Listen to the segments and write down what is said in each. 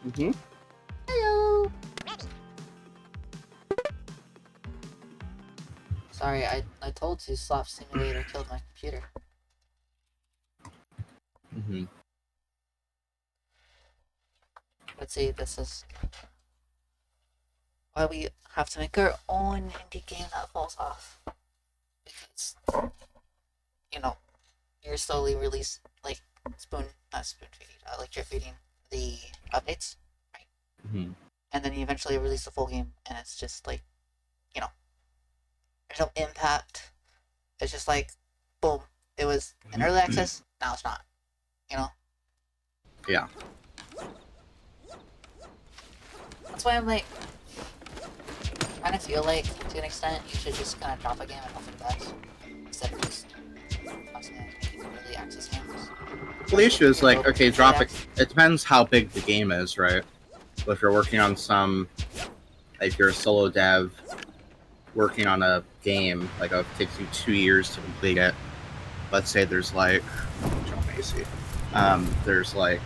Mm-hmm. Hello. Sorry, I told you Slop Simulator killed my computer. Mm-hmm. Let's see, this is why we have to make our own indie game that falls off. Because, you know, you're slowly like, not spoon feeding, like drip feeding the updates, right? Mm-hmm. And then you eventually release the full game, and it's just like, you know, there's no impact. It's just like, boom, it was in early access, now it's not, you know? Yeah. That's why I'm like, I kind of feel like, to an extent, you should just kind of drop a game and hope for the best. Instead of just constantly making early access games. Well, the Especially issue if is you're like, building okay, late drop it. access. It depends how big the game is, right? But if you're working on some, if you're a solo dev working on a game, like it takes you 2 years to complete it. Let's say there's like, John Macy, there's like,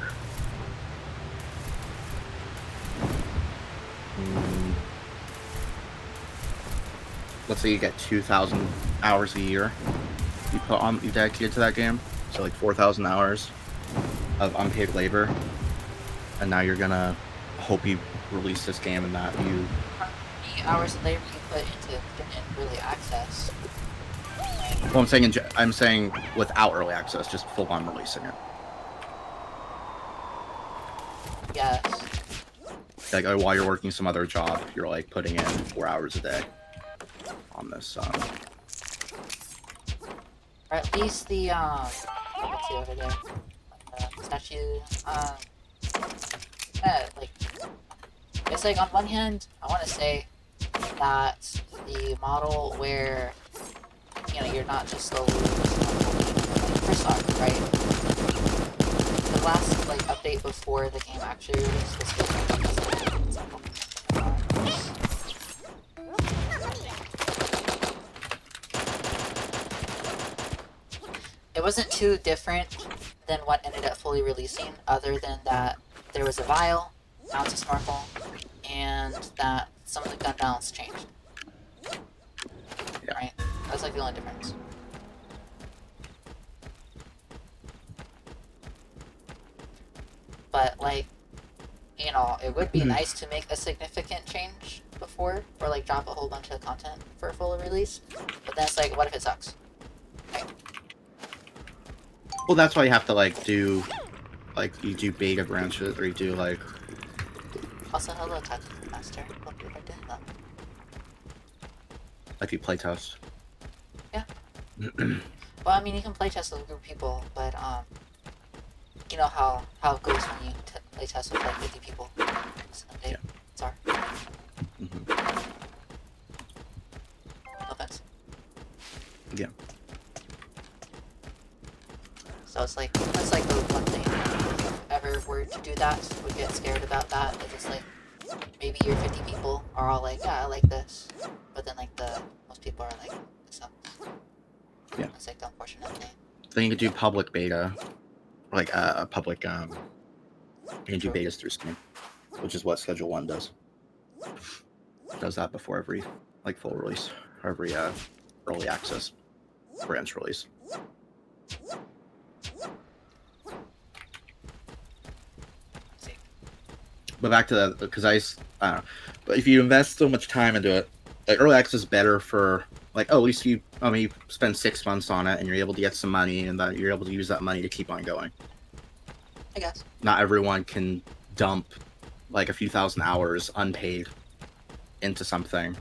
let's say you get 2,000 hours a year you dedicate to that game, so like 4,000 hours of unpaid labor, and now you're gonna hope you release this game and that you. How many hours of labor you put into early access? Well, I'm saying without early access, just full on releasing it. Yes. Like while you're working some other job, you're like putting in 4 hours a day on this. Or at least the, what's it over there? The statue, like, it's like on one hand, I want to say that the model where, you know, you're not just slowly first off, right? The last, like, update before the game actually released was supposed to be example. It wasn't too different than what ended up fully releasing, other than that there was a vial, now it's a snorkel, and that some of the gun balance changed. Yeah. Right? That's like the only difference. But like, you know, it would be nice to make a significant change before, or like drop a whole bunch of content for a full release. But then it's like, what if it sucks? Right? Well, that's why you have to like do, like you do beta branches, or you do like. Also, hello, Tactical Master. Hope you are doing well. Like you playtest. Yeah. Well, I mean, you can playtest with a group of people, but you know how it goes when you playtest with like 50 people. Yeah. Sorry. Mm-hmm. No offense. Yeah. So it's like, that's like the one thing, if you ever were to do that, would get scared about that, is it's like, maybe your 50 people are all like, yeah, I like this, but then like most people are like, this sucks. Yeah. That's like the unfortunate thing. Then you could do public beta, like a public you can do betas through Steam, which is what Schedule 1 does. It does that before every like full release, or every early access branch release. But back to that, because I don't know. But if you invest so much time into it, like early access is better for like, oh, at least you spend 6 months on it and you're able to get some money, and that you're able to use that money to keep on going. I guess. Not everyone can dump like a few thousand hours unpaid into something,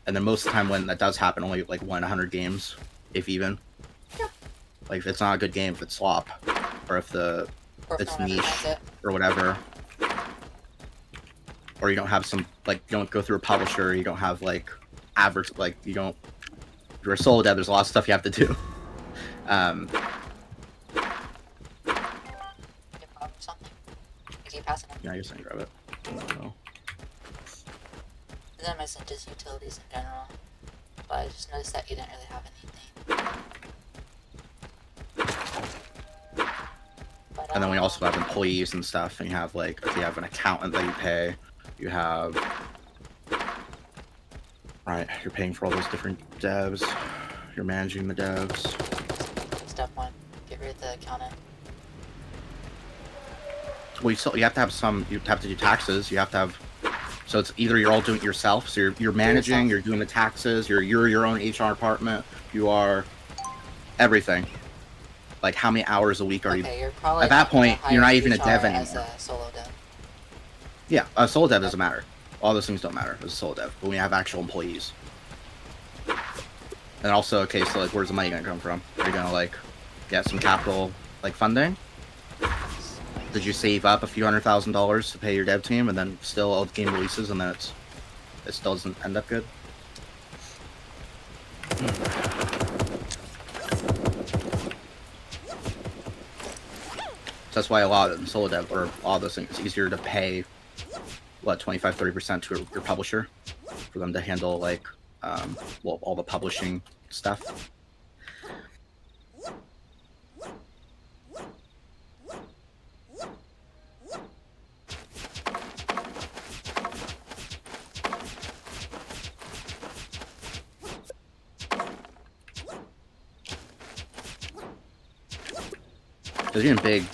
and then most of the time when that does happen, only like 100 games, if even. Yeah. Like if it's not a good game, if it's slop, or if it's niche or whatever, or you don't have some, like, you don't go through a publisher, you don't have like average, like you don't, if you're a solo dev, there's a lot of stuff you have to do. Yeah, I guess I can grab it. And then my just utilities in general, but I just noticed that you didn't really have anything. But And then we also have employees and stuff, and you have like, if you have an accountant that you pay, you have, right, you're paying for all those different devs, you're managing the devs. Step 1, get rid of the accountant. Well, you have to have some, you have to do taxes, you have to have, so it's either you're all doing it yourself, so you're managing, you're doing the taxes, you're your own HR department, you are everything. Like, how many hours a week are you? You're probably at that point, you're not even HR a dev anymore. as a solo dev. Yeah, a solo dev doesn't matter. All those things don't matter as a solo dev, but when you have actual employees. And also, okay, so like, where's the money gonna come from? Are you gonna like get some capital like funding? Did you save up a few $100,000 to pay your dev team, and then still all the game releases, and then it still doesn't end up good? So that's why a lot of solo dev, or all those things, it's easier to pay, what, 25-30% to your publisher for them to handle, like, well, all the publishing stuff. There's even big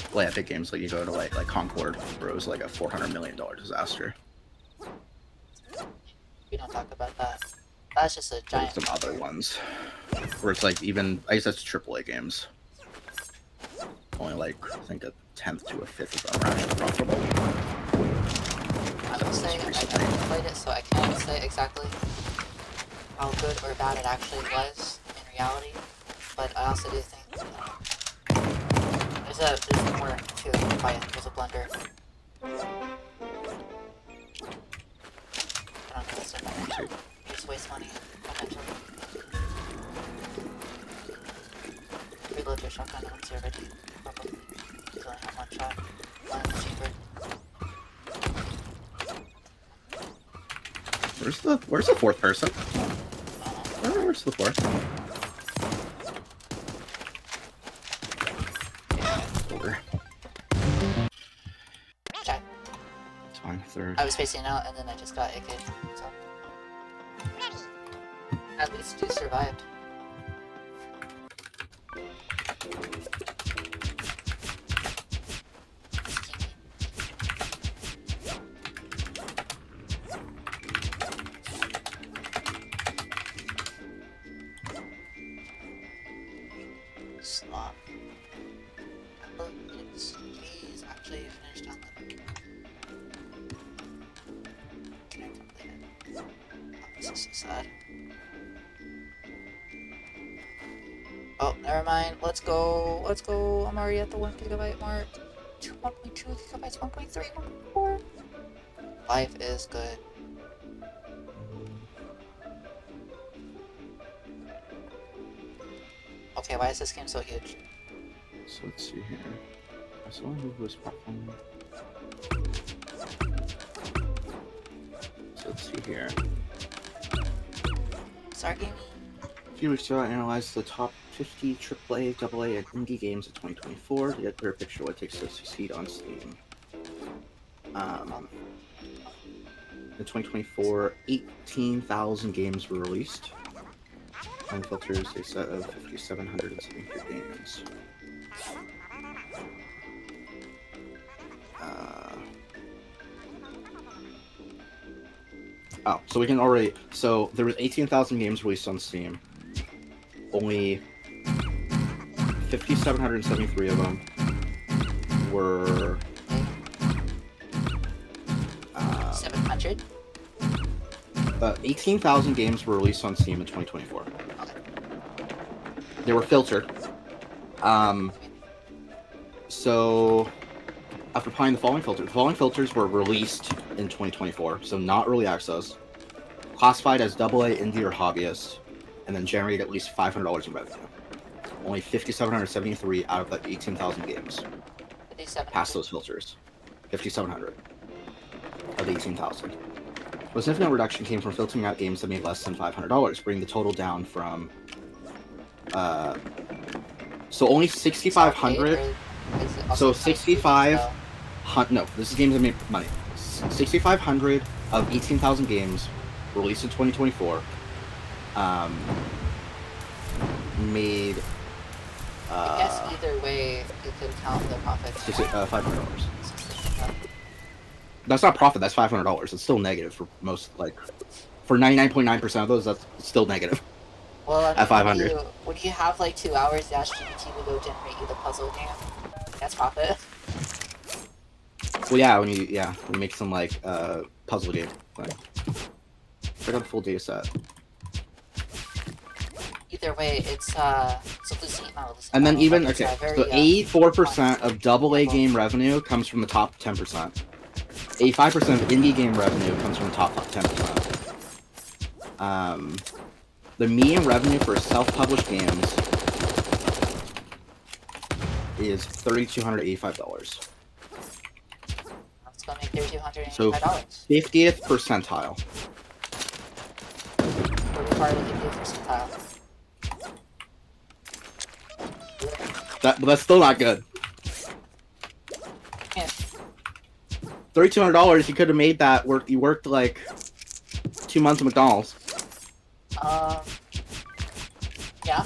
games, like you go to like Concord, where it was like a $400 million disaster. We don't talk about that. That's just a giant. There's some other ones where it's like, even I guess that's AAA games. Only like I think a 10th to a 5th of them are actually profitable. I would say I haven't played it, so I can't say exactly how good or bad it actually was in reality. But I also do think there's more to buy it. There's a blunder. I don't know what's in there. You just waste money potentially. Reload your shotgun once you're ready. Probably. You only have one shot. One in the chamber. Where's the fourth person? Where's the fourth? Over. Okay. It's fine. Third. I was facing out and then I just got AK'd, so. At least you survived. Slot. He's actually finished on the. Can I complete it? Oh, this is so sad. Oh, never mind. Let's go. Let's go. I'm already at the 1 gigabyte mark. 1.2 gigabytes, 1.3, 1.4. Life is good. Okay, why is this game so huge? So let's see here. I saw who was platform. So let's see here. Sorry, gaming. A few weeks ago, I analyzed the top 50 AAA, AA, and indie games of 2024 to get a clear picture of what it takes to succeed on Steam. In 2024, 18,000 games were released. Time filters a set of 5,773 games. Oh, so we can already. So there was 18,000 games released on Steam. Only 5,773 of them were 700. 18,000 games were released on Steam in 2024. They were filtered. So after applying the following filters were released in 2024, so not early access, classified as AA, indie, or hobbyist, and then generate at least $500 in revenue. Only 5,773 out of the 18,000 games passed those filters. 5,700 of the 18,000. A significant reduction came from filtering out games that made less than $500, bringing the total down from. So only 6,500. Is it also So 65. so No, this is games that made money. 6,500 of 18,000 games released in 2024 made I guess either way you could count the profits. $500. That's not profit. That's $500. It's still negative for most, like, for 99.9% of those. That's still negative. Well, I mean, At 500. would you have like 2 hours to ask GPT to go generate you the puzzle game? That's profit. Well, yeah, when you make some like puzzle game. Like, check out the full data set. Either way, it's And then even like, okay, very, so 84% of AA game revenue comes from the top 10%. 85% of indie game revenue comes from the top 10%. The median revenue for self-published games is $3,285. It's gonna make $3,285. So 50th percentile. Pretty far with the 50th percentile. But that's still not good. Yeah. $3,200. You could have made that work. You worked like 2 months at McDonald's. Yeah.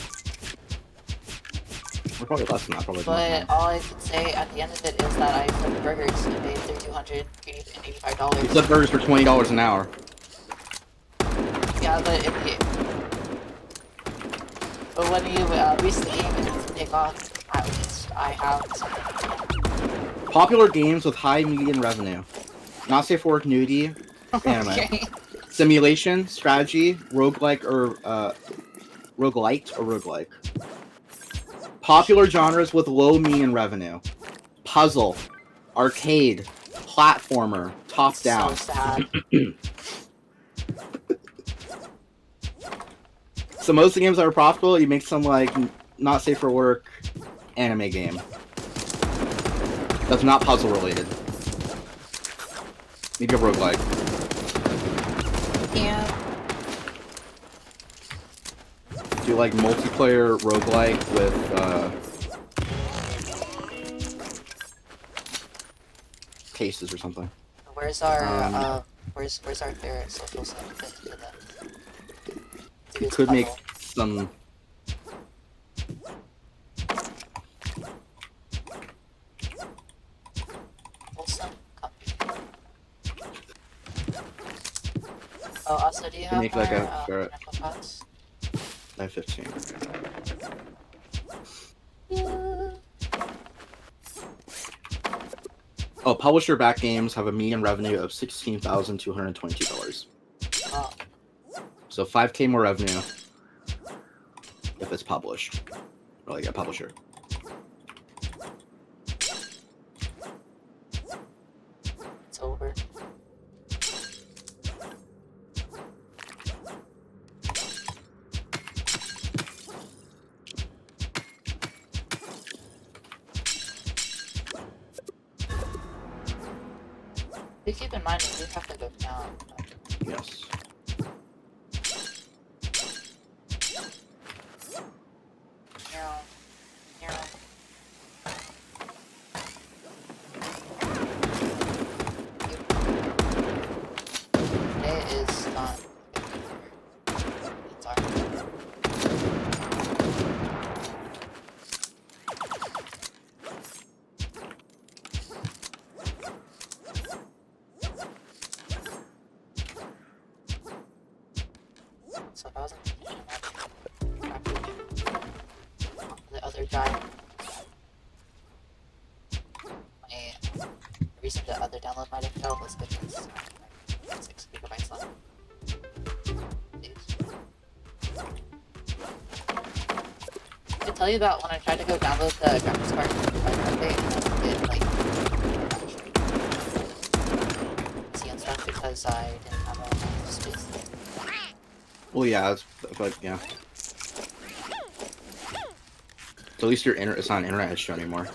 Or probably less than that. Probably. But all I can say at the end of it is that I flipped burgers and made $3,285. You flip burgers for $20 an hour. Yeah, but when you release the game and it take off, at least I have something. Popular games with high median revenue. Not safe for work, nudie, anime. Okay. Simulation, strategy, roguelike or roguelike. Popular genres with low median revenue. Puzzle, arcade, platformer, top down. So sad. So most of the games that are profitable, you make some like not safe for work anime game. That's not puzzle related. Maybe a roguelike. Yeah. Do like multiplayer roguelike with cases or something. Where's our where's our fair social stuff to that? You could make some. Oh, also, do you have make like a pots? I have 15. Yeah. Oh, publisher back games have a median revenue of $16,222. Oh. So 5K more revenue if it's published. Or like a publisher. It's over. Do keep in mind we do have to go down. Yes. Today is not. It's alright. So if I wasn't the other guy, the reason the other download might have failed was because 6 gigabytes left. I can tell you that when I tried to go download the graphics card update, it like see and stuff because I didn't have enough space. Well, yeah, but yeah. So at least your it's not an internet issue anymore.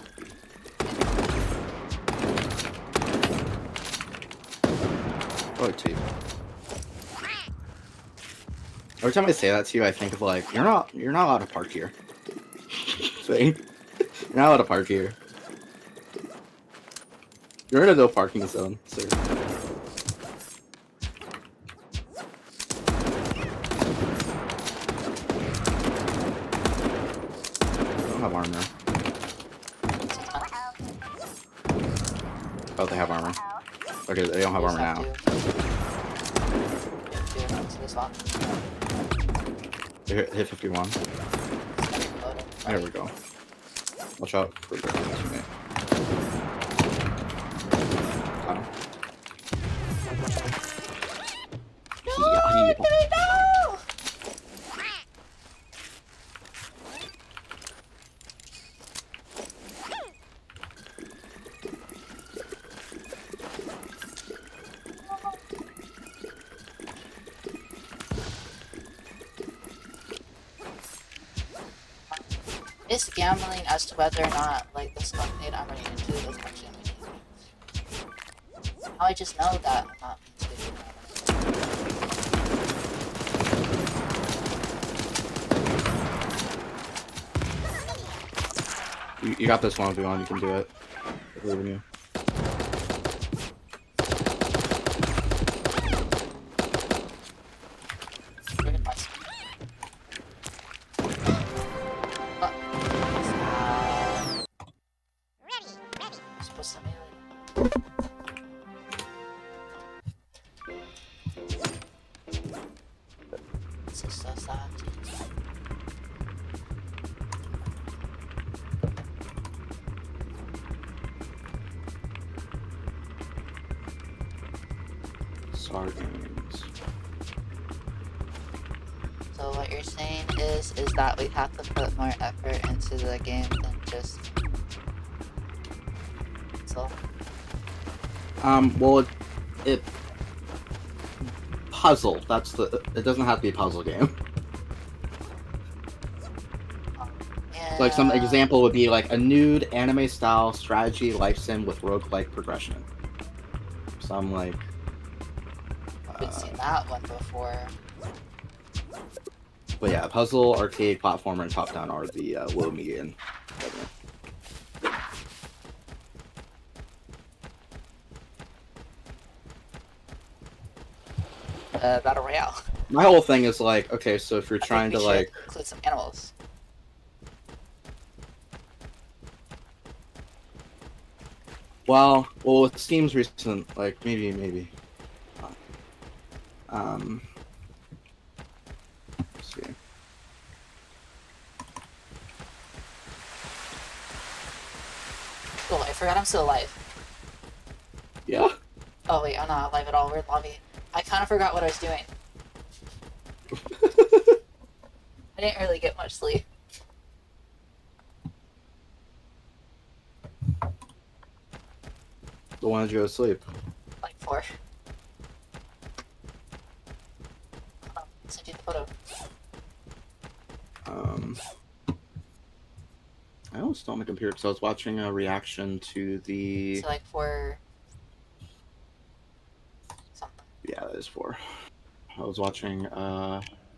Oh, too. Every time I say that to you, I think of like you're not allowed to park here. Thing. You're not allowed to park here. You're in a no parking zone, sir. I don't have armor. Oh, they have armor. Okay, they don't have armor now. Hit 51. There we go. Watch out for the teammate. It's gambling as to whether or not, like, the stockade I'm running into is actually winning. How I just know that I'm not You got this one if you want, you can do it. I believe in you. So what you're saying is that we have to put more effort into the game than just so. Well, it puzzle. That's the. It doesn't have to be a puzzle game. Yeah. Like some example would be like a nude anime-style strategy life sim with roguelike progression. Some like. I've seen that one before. But yeah, puzzle, arcade, platformer, and top-down are the low, median. Battle Royale. My whole thing is like, okay, so if you're trying to like include some animals. Well, with Steam's recent, like maybe. Let's see. Oh, I forgot I'm still alive. Yeah. Oh wait, I'm not alive at all. We're in lobby. I kind of forgot what I was doing. I didn't really get much sleep. So when did you go to sleep? Like 4. Send you the photo. I was still on the computer because I was watching a reaction to the. So like 4. Something. Yeah, that is 4. I was watching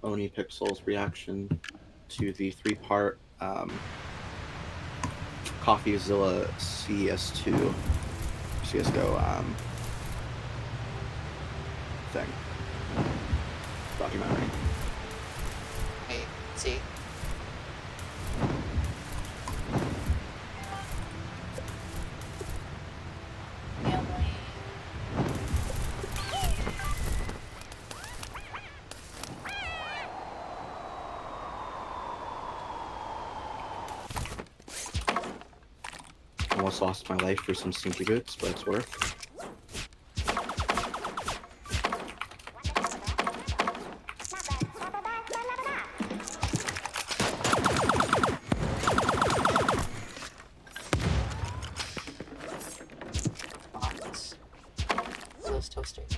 Oni Pixel's reaction to the 3-part CoffeeZilla CS2 CS:GO thing documentary. Wait, see. Almost lost my life for some stinky boots, but it's worth. Those toasters.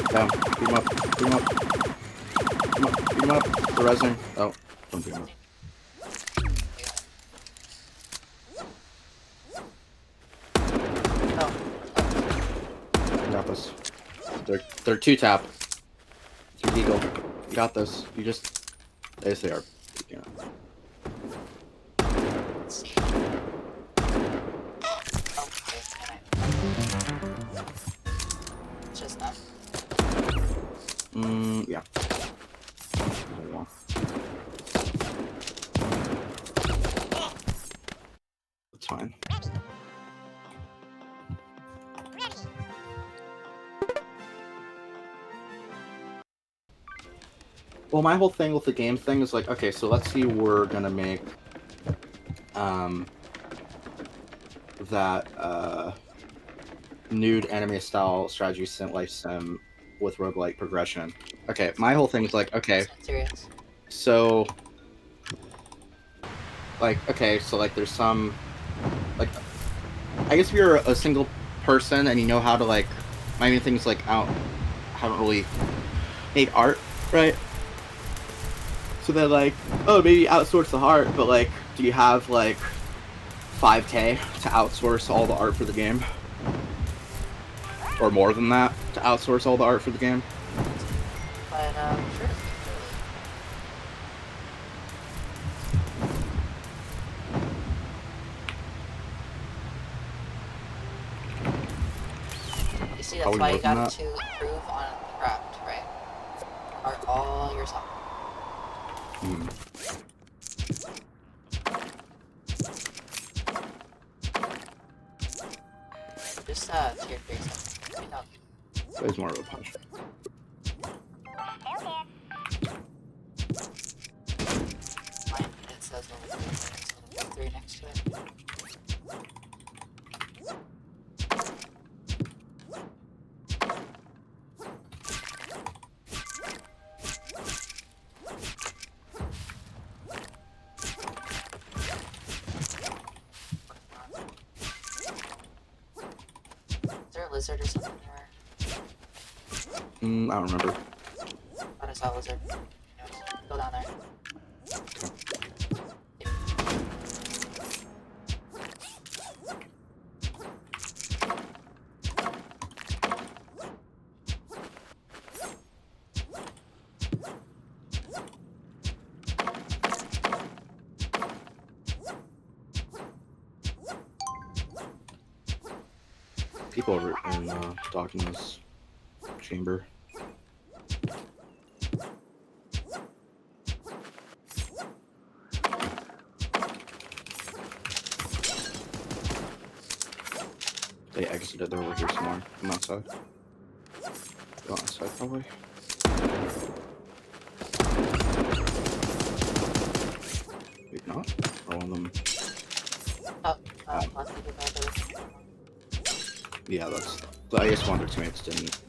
Down. Beat him up. Beat him up. Beat him up. Beat him up. The resing. Oh, don't beat him up. Got this. They're 2-tap. 3 eagle. You got this. You just... Yes, they are. Yeah. Let's see. Okay, it's just that. Yeah. That's fine. Well, my whole thing with the game thing is like, okay, so let's see, we're gonna make that nude anime style strategy sim life sim with roguelike progression. Okay, my whole thing is like, okay, Serious. so like, okay, so like there's some like, I guess if you're a single person and you know how to like, my main thing is like, I haven't really made art, right? So then like, oh, maybe outsource the art, but like, do you have like 5K to outsource all the art for the game? Or more than that to outsource all the art for the game? But, sure. You see, that's Probably why more you than got that. to improve on craft, right? Art all yourself. Just, cheer for yourself. You know. So it's more of a punch. Mine, it says level 3 next to it. Is there a lizard or something there? I don't remember. I thought I saw a lizard. Anyways, go down there. People are in Dogma's chamber. They exited. They're over here somewhere. I'm outside. Go outside, probably. Maybe not. Or one of them. Yeah, that's. I guess one of their teammates didn't.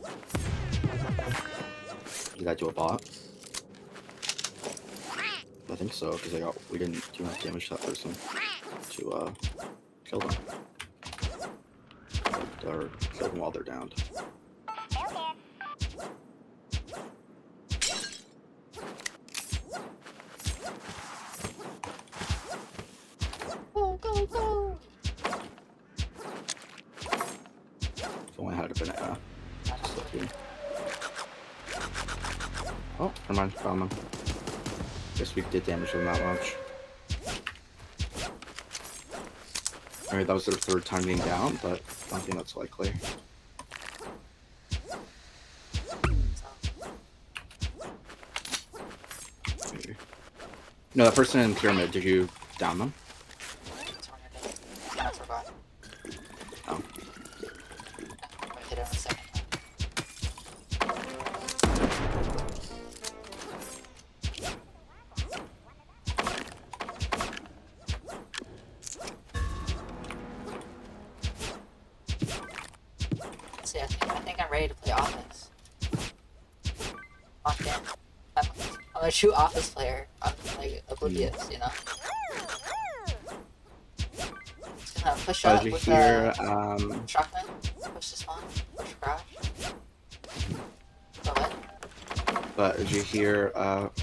Did I do a bot? I think so, because we didn't do enough damage to that person to kill them. Or kill them while they're downed. Go, go, go! If only I had a banana. Oh, never mind, found them. Guess we did damage them that much. Alright, that was their third time being down, but I don't think that's likely. Maybe. No, that person in pyramid, did you down them? I forgot. Oh. I hit him a second. See, I think I'm ready to play offense. Offense. I'm a true office player. I'm like oblivious, you know. Just gonna push up with Shockman. Push the spawn. Push crash. Go ahead. But did you hear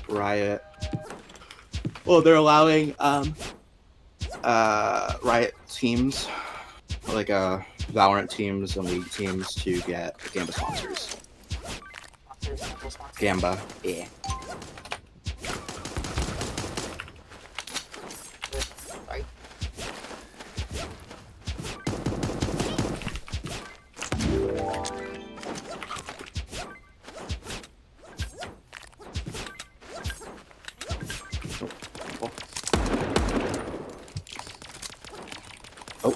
Riot? Well, they're allowing Riot teams, like Valorant teams and League teams, to get Gamba sponsors. Monsters, sponsor. Gamba. Yeah. Sorry. Oh.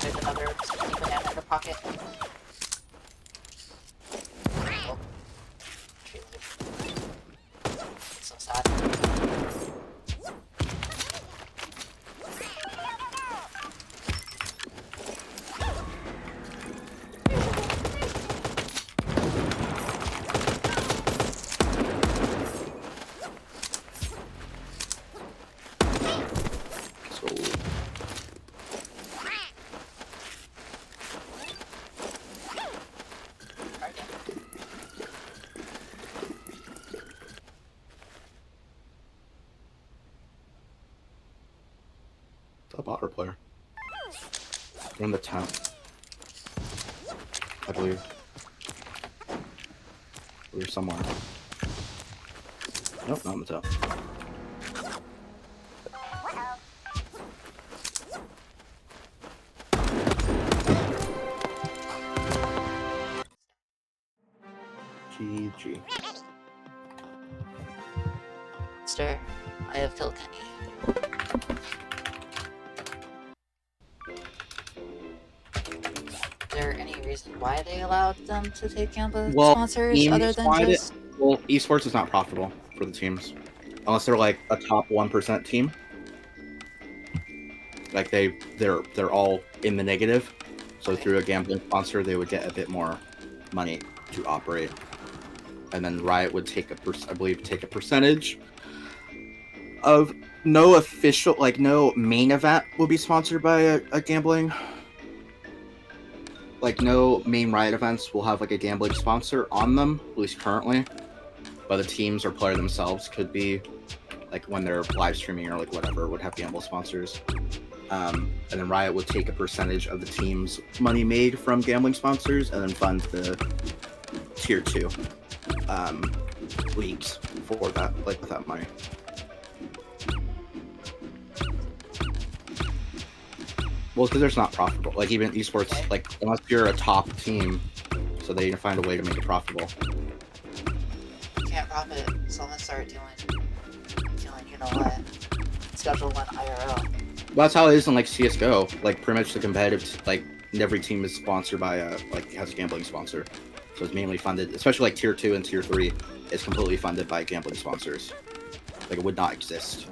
There's another banana in her pocket. Oh. Tree leaf. So sad. So top otter player. They're in the tent, I believe. We're somewhere. Nope, not in the tent. GG. Sir, I have killed Kenny. Is there any reason why they allowed them to take Gamba sponsors teams other than wanted just... Well, esports is not profitable for the teams. Unless they're like a top 1% team. Like they're all in the negative. So through a gambling sponsor they would get a bit more money to operate. And then Riot would take I believe take a percentage of no official, like no main event will be sponsored by a gambling. Like no main Riot events will have like a gambling sponsor on them, at least currently. But the teams or player themselves could be, like when they're live streaming or like whatever, would have gamble sponsors. And then Riot would take a percentage of the team's money made from gambling sponsors and then fund the tier 2 leagues for that, like with that money. Well, because there's not profitable. Like even esports, like unless you're a top team, so they need to find a way to make it profitable. You can't profit, so let's start doing, you know what, schedule one IRL. Well, that's how it is in like CS:GO. Like pretty much the competitive, like every team is sponsored by like has a gambling sponsor, so it's mainly funded. Especially like tier 2 and tier 3 is completely funded by gambling sponsors. Like it would not exist.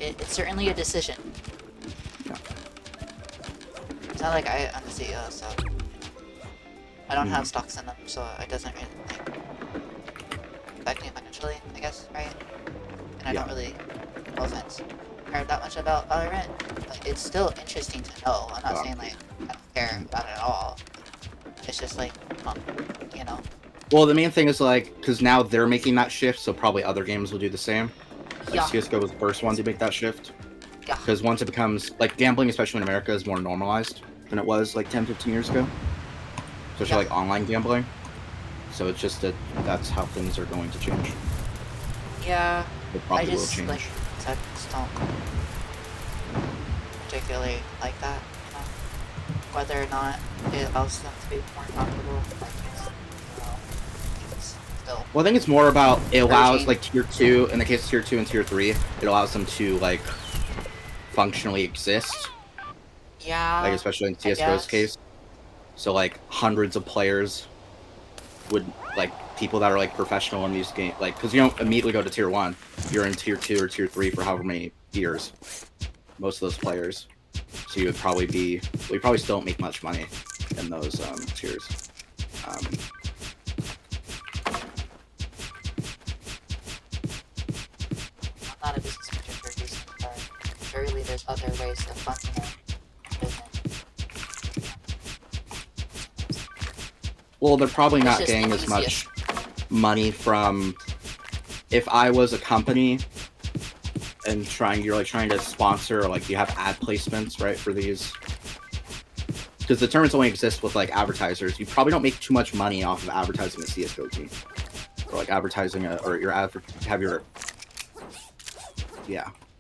It's certainly a decision. Yeah. It's not like I'm the CEO, so I don't have stocks in them, so it doesn't really affect me financially, I guess, right? And I don't really, no offense, care that much about Valorant, but it's still interesting to know. I'm not saying like I don't care about it at all. It's just like, you know. Well, the main thing is like because now they're making that shift, so probably other games will do the same. Like CS:GO was the first one to make that shift. Yeah. Because once it becomes like gambling, especially in America, is more normalized than it was like 10, 15 years ago. Especially like online gambling. So it's just that that's how things are going to change. Yeah. It probably I just will change. like I just don't particularly like that, you know. Whether or not it allows them to be more profitable, like it's still. Well, I think it's more about it allows like tier 2, in the case of tier 2 and tier 3, it allows them to like functionally exist. Yeah. Like especially in CS:GO's case. So like hundreds of players would, like, people that are like professional in these games, like, because you don't immediately go to tier 1, you're in tier 2 or tier 3 for however many years, most of those players. So you probably still don't make much money in those tiers. I'm not a business major for a reason, but surely there's other ways to fund business. Well, they're probably It's not just getting the as much easiest. money from. If I was a company and you're trying to sponsor, or like you have ad placements, right, for these, because the tournaments only exist with like advertisers, you probably don't make too much money off of advertising a CS:GO team, or like advertising or your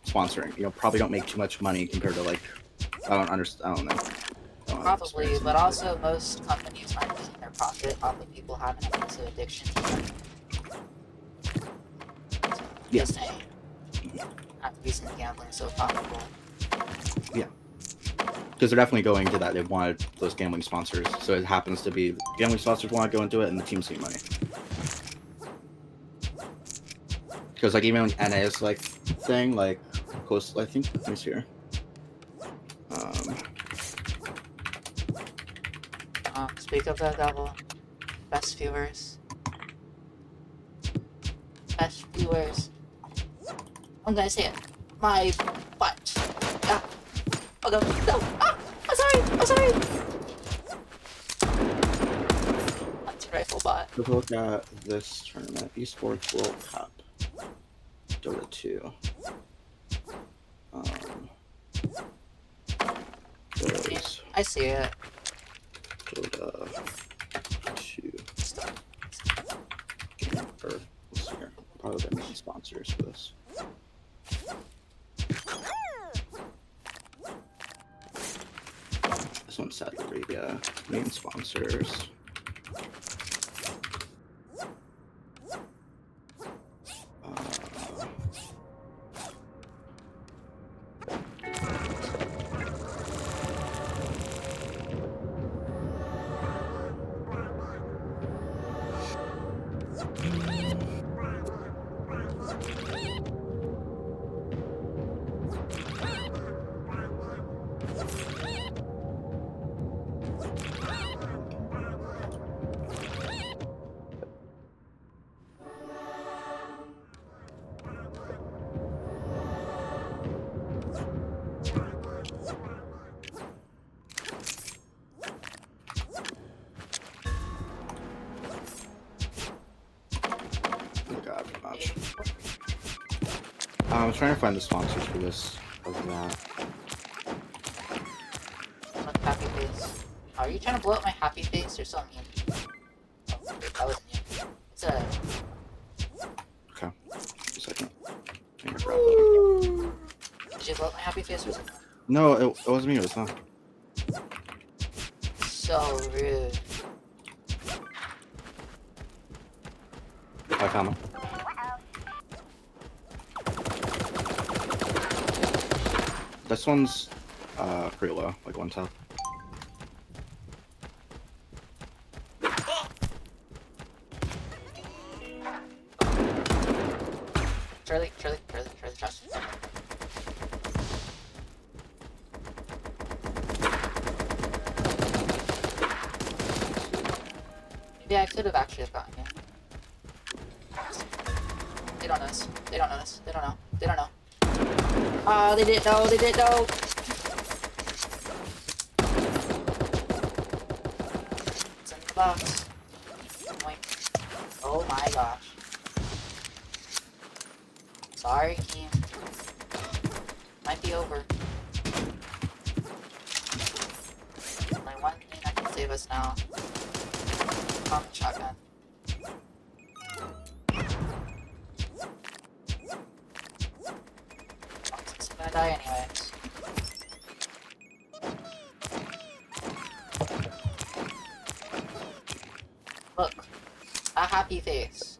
sponsoring. You know, probably don't make too much money compared to, like, I don't understand. I don't know. Probably, but also most companies aren't making their profit off of people having a massive addiction to them. Yeah. Just saying. Not the reason gambling is so profitable. Yeah. Because they're definitely going to that. They wanted those gambling sponsors. So it happens to be gambling sponsors want to go into it and the teams need money. Because like even NA's like thing, like close, I think, let me see here. Speak of the devil. Best viewers. Best viewers. I'm gonna say it. My butt. Ah. Oh no, no! Ah! I'm sorry! Anti-rifle bot. Let's look at this tournament. Esports World Cup. Dota 2. I see it. Dota 2. Let's see here. Probably the main sponsors for this. This one's Saudi Arabia. Main sponsors. I was trying to find the sponsors for this. Happy face. Are you trying to blow up my happy face or something? Oh, that wasn't you. It's a... Okay. Just a second. Did you blow up my happy face or something? No, it wasn't me. It was not. So rude. I found them. This one's pretty low, like 1 top. Charlie, trust. Maybe I could have actually gotten it. They don't know this. They don't know. Oh, they didn't know. It's in the box. Oink. Oh my gosh. Sorry, team. Might be over. My one thing that can save us now. Common shotgun. I'm gonna die anyways. Look. A happy face.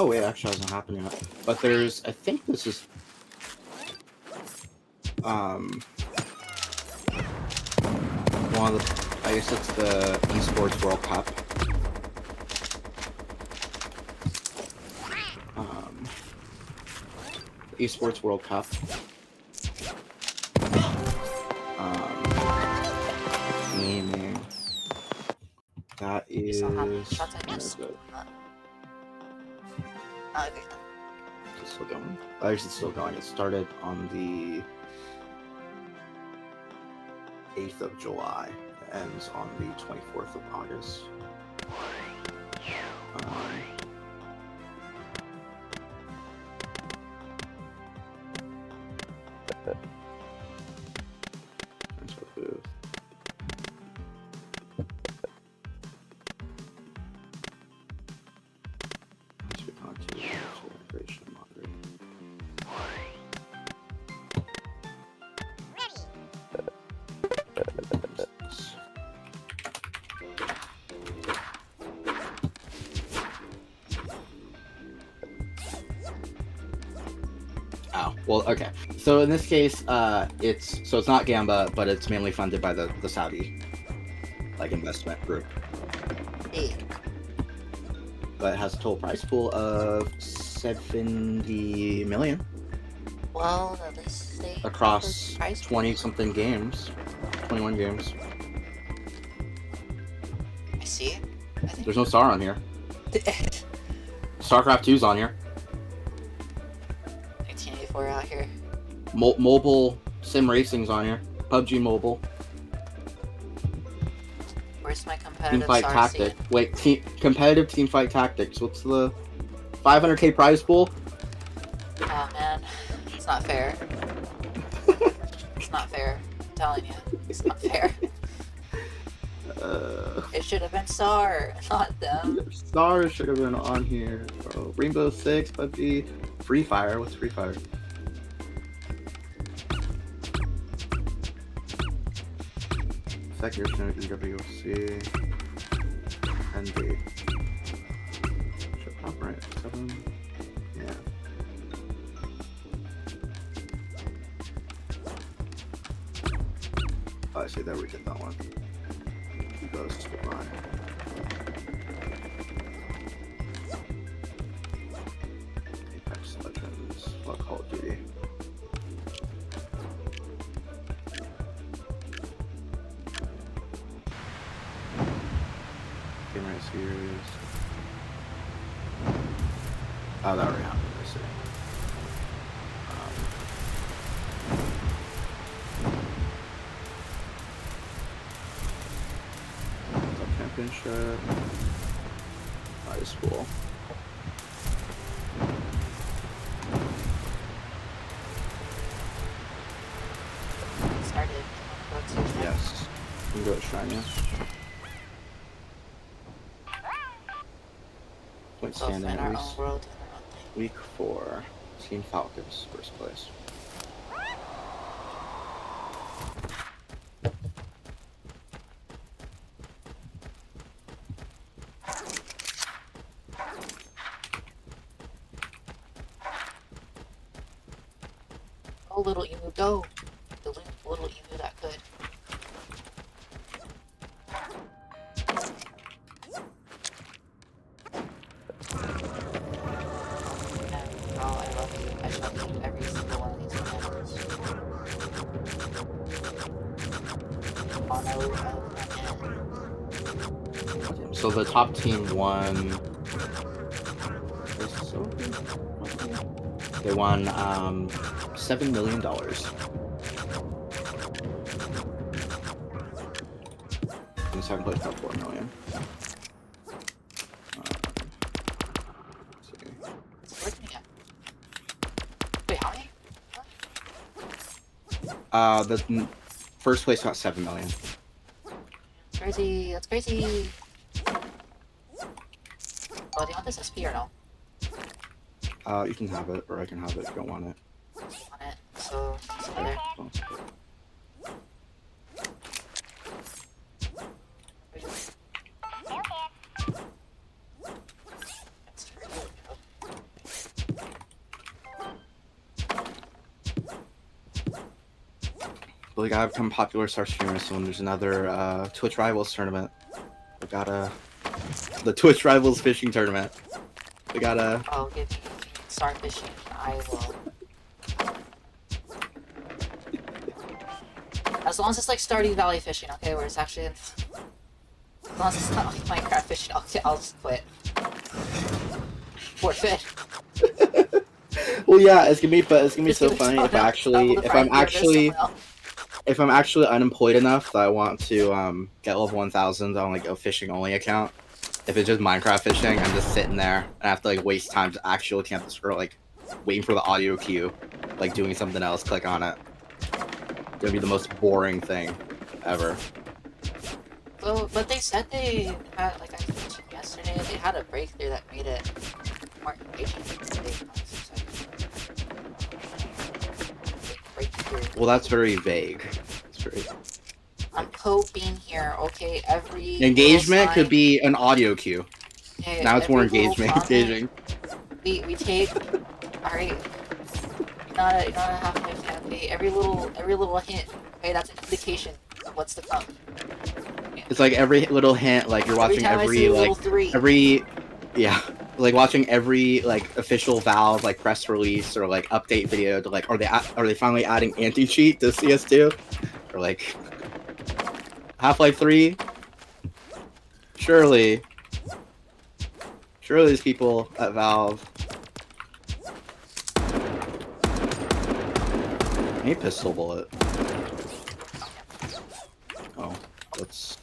Oh wait, actually hasn't happened yet. But there's, I think this is, one of the, I guess it's the Esports World Cup. Esports World Cup. Gaming. That You is. saw how many shots I Where missed? is it? Okay. Is it still going? I guess it's still going. It started on the 8th of July. It ends on the 24th of August. Transfer booth. Transfer content, integration, moderate. Oh, well, okay. So in this case, it's not Gamba, but it's mainly funded by the Saudi investment group. Hey. But it has a total prize pool of 70 million. Well, at least they across prize 20 something games, 21 games. I see. I think There's no Star on here. StarCraft 2's on here. 1984 out here. Mobile Sim Racing's on here. PUBG Mobile. Where's my competitive Teamfight SRC? Tactic. Wait, competitive Teamfight Tactics. What's the 500k prize pool? Oh man, it's not fair. It's not fair. I'm telling you, it's not fair. It should have been Star, not them. Star should have been on here. Oh, Rainbow Six, PUBG, Free Fire. What's Free Fire? Second year EWC. ND. Should pop right. 7. Yeah. Oh, I see. There we did that one. Ghost Goodbye. Apex Legends. What Call of Duty? Game Right Series. Oh, that already happened. I see. Championship. High school. Started. Go to Yes. You can go to Shrine, yeah. Point both in standing at our own least. world. Week 4. Team Falcons, first place. Oh, little emu, go! The little emu that could. Oh, I love you. I shall keep every single one of these commandments. So the top team won. They won $7 million. And second place got $4 million. Let's see. Wait, how many? The first place got $7 million. Crazy, that's crazy. Oh, do you want this SP or no? You can have it, or I can have it if you don't want it. I want it, so it's over there. Oh. It's for you. We gotta become popular star streamers. So when there's another Twitch Rivals tournament, we gotta the Twitch Rivals fishing tournament. We gotta. Oh, give me start fishing. I will. As long as it's like Stardew Valley fishing, okay, where it's actually. As long as it's not like Minecraft fishing, I'll just quit. Forfeit. Well, yeah, it's gonna be so Just funny give if it if I'm actually unemployed enough that I want to get level 1000 on like a fishing only account. If it's just Minecraft fishing, I'm just sitting there and I have to like waste time to actually looking at this or like waiting for the audio cue, like doing something else, click on it. It's gonna be the most boring thing ever. Well, but they said they had, like I mentioned yesterday, they had a breakthrough that made it more engaging. Well, that's very vague. It's very... I'm hoping here, okay, every engagement could be an audio cue. Okay, now it's more engaging. We take, alright, you're not a half a fan, okay, every little hint, okay, that's an indication of what's to come. Okay. It's like every little hint, like you're watching like watching every like official Valve like press release or like update video to like are they finally adding anti-cheat to CS2 or like Half-Life 3? Surely these people at Valve. Hey, pistol bullet. Oh, let's.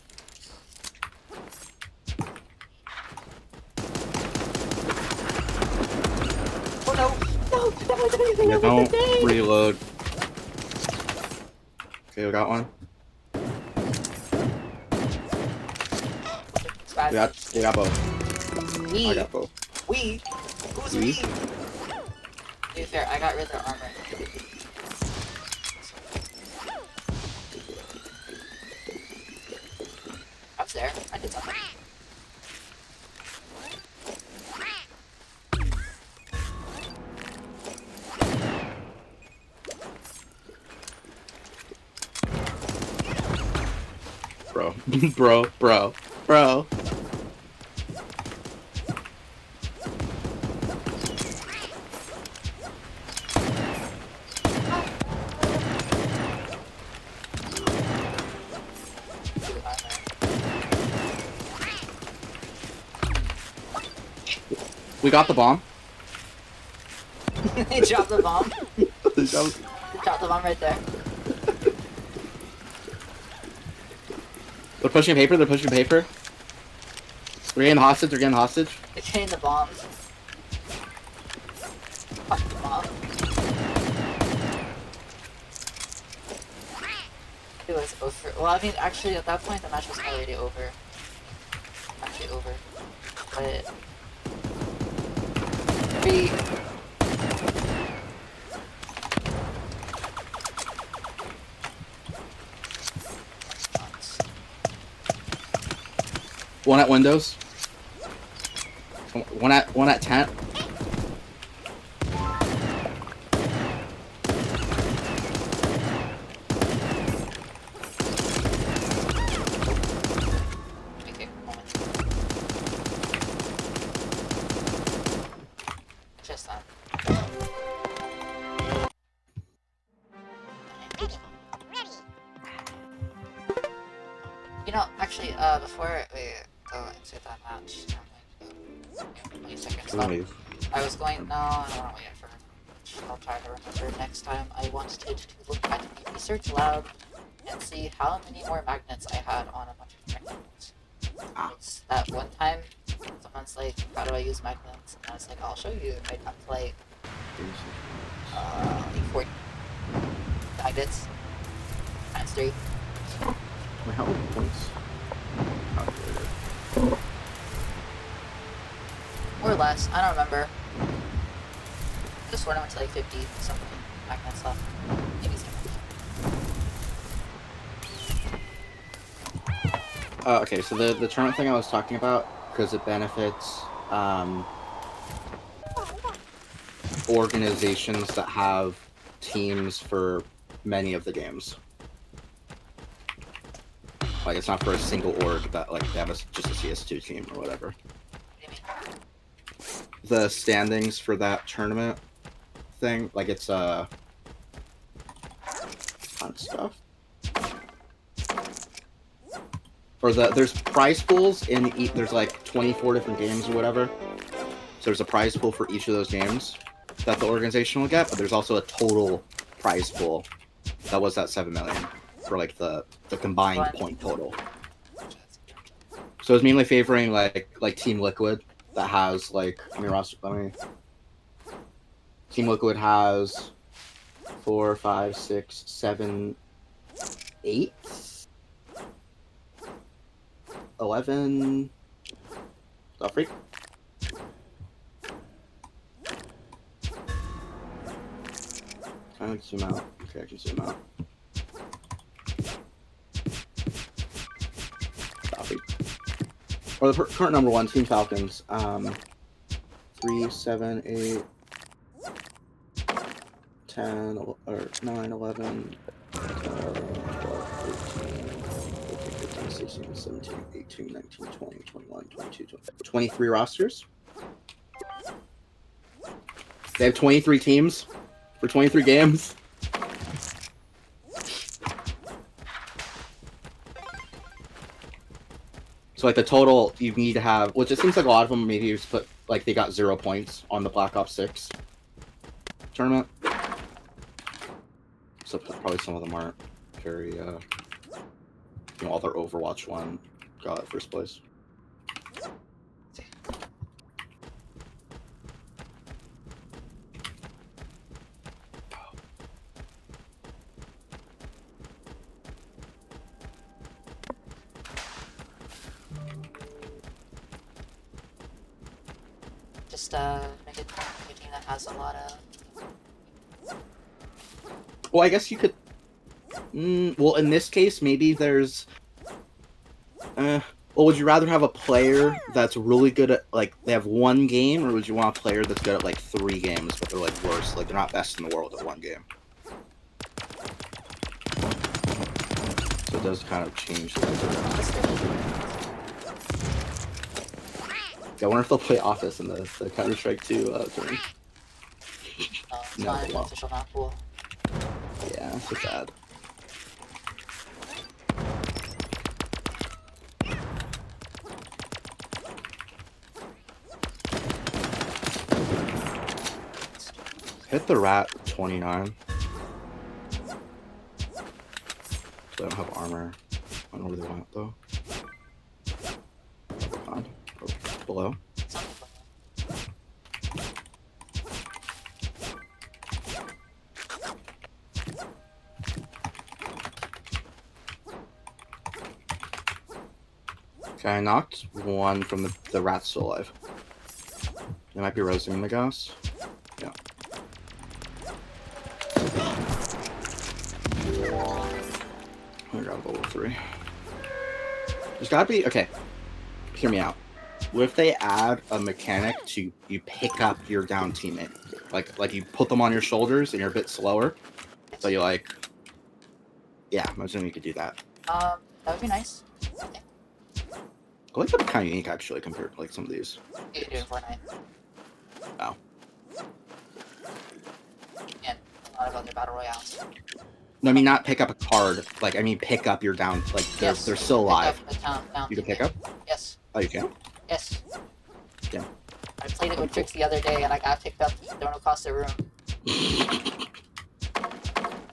Oh no! No! Don't reload. Okay, we got one. We got both. I got both. Who's we? To be fair, I got rid of their armor. I was there. I did something. Bro. We got the bomb. They dropped the bomb. Dropped the bomb right there. They're pushing paper. They're getting hostage. They're getting the bombs. Fuck the bomb. It was over. Well, I mean, actually, at that point, the match was already over. Actually over. But... One at windows. One at tent. Okay, moment. Just that. You know, actually, before we go into that match, 20 seconds left. I was going. No, I don't want to wait for much. I'll try to remember next time. I wanted to look at the research lab and see how many more magnets I had on a bunch of different things. It's that one time, someone's like, "How do I use magnets?" And I was like, "I'll show you." I have like 40 magnets times 3. How many points? Or less, I don't remember. I just went to like 50 something magnets left. Maybe 70. Okay, so the tournament thing I was talking about, because it benefits organizations that have teams for many of the games. Like, it's not for a single org that, like, they have just a CS2 team or whatever. What do you mean? The standings for that tournament thing, like, it's, ton of stuff. Or there's prize pools in there's, like, 24 different games or whatever. So there's a prize pool for each of those games that the organization will get, but there's also a total prize pool that was that 7 million for, like, the combined point total. So it's mainly favoring like Team Liquid that has like Team Liquid has 4, 5, 6, 7, 8, 11. Oh, freak. Can I zoom out? Okay, I can zoom out. Or the current number 1, Team Falcons. 3, 7, 8, 10, or 9, 11, 12, 13, 14, 15, 16, 17, 18, 19, 20, 21, 22, 23 rosters. They have 23 teams for 23 games. So, like, the total you need to have, which it seems like a lot of them maybe just put, like, they got 0 points on the Black Ops 6 tournament. So probably some of them aren't very, you know, all their Overwatch 1 got first place. Just make it a team that has a lot of. Well, I guess you could. Well, in this case, maybe there's. Well, would you rather have a player that's really good at, like, they have 1 game, or would you want a player that's good at, like, 3 games, but they're, like, worse? Like, they're not best in the world at 1 game. So it does kind of change I wonder if they'll play Office in the Counter-Strike 2 tournament. It's not an official map pool. Yeah, so sad. Hit the rat 29. They don't have armor. I don't know where they want it though. On. Oh, below. Okay, I knocked 1 from the rat's still alive. They might be roasting the gas. Yeah. I got level 3. There's gotta be, okay, hear me out. What if they add a mechanic to you pick up your down teammate? Like you put them on your shoulders and you're a bit slower. So you like, yeah, imagine you could do that. That would be nice. I like that it's kind of unique actually compared to like some of these. You can do it in Fortnite. Oh. And a lot of other battle royales. No, I mean not pick up a card. Like I mean pick up your down. Like they're still alive. You can pick up. Yes. Oh, you can. Yes. Yeah. I played it with Trix the other day, and I got picked up thrown across the room.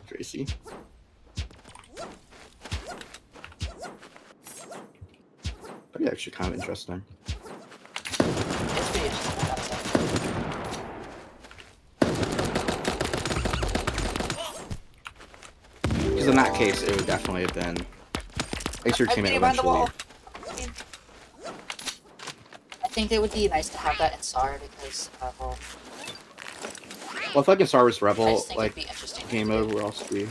Tracy. That'd be actually kind of interesting. It's pretty interesting, I gotta say. Because in that case, it would definitely have been. At least your teammate eventually. I think it would be nice to have that in SAR because, well, if like in Star Wars I Rebel, just think like it'd be interesting. game mode, where else would be?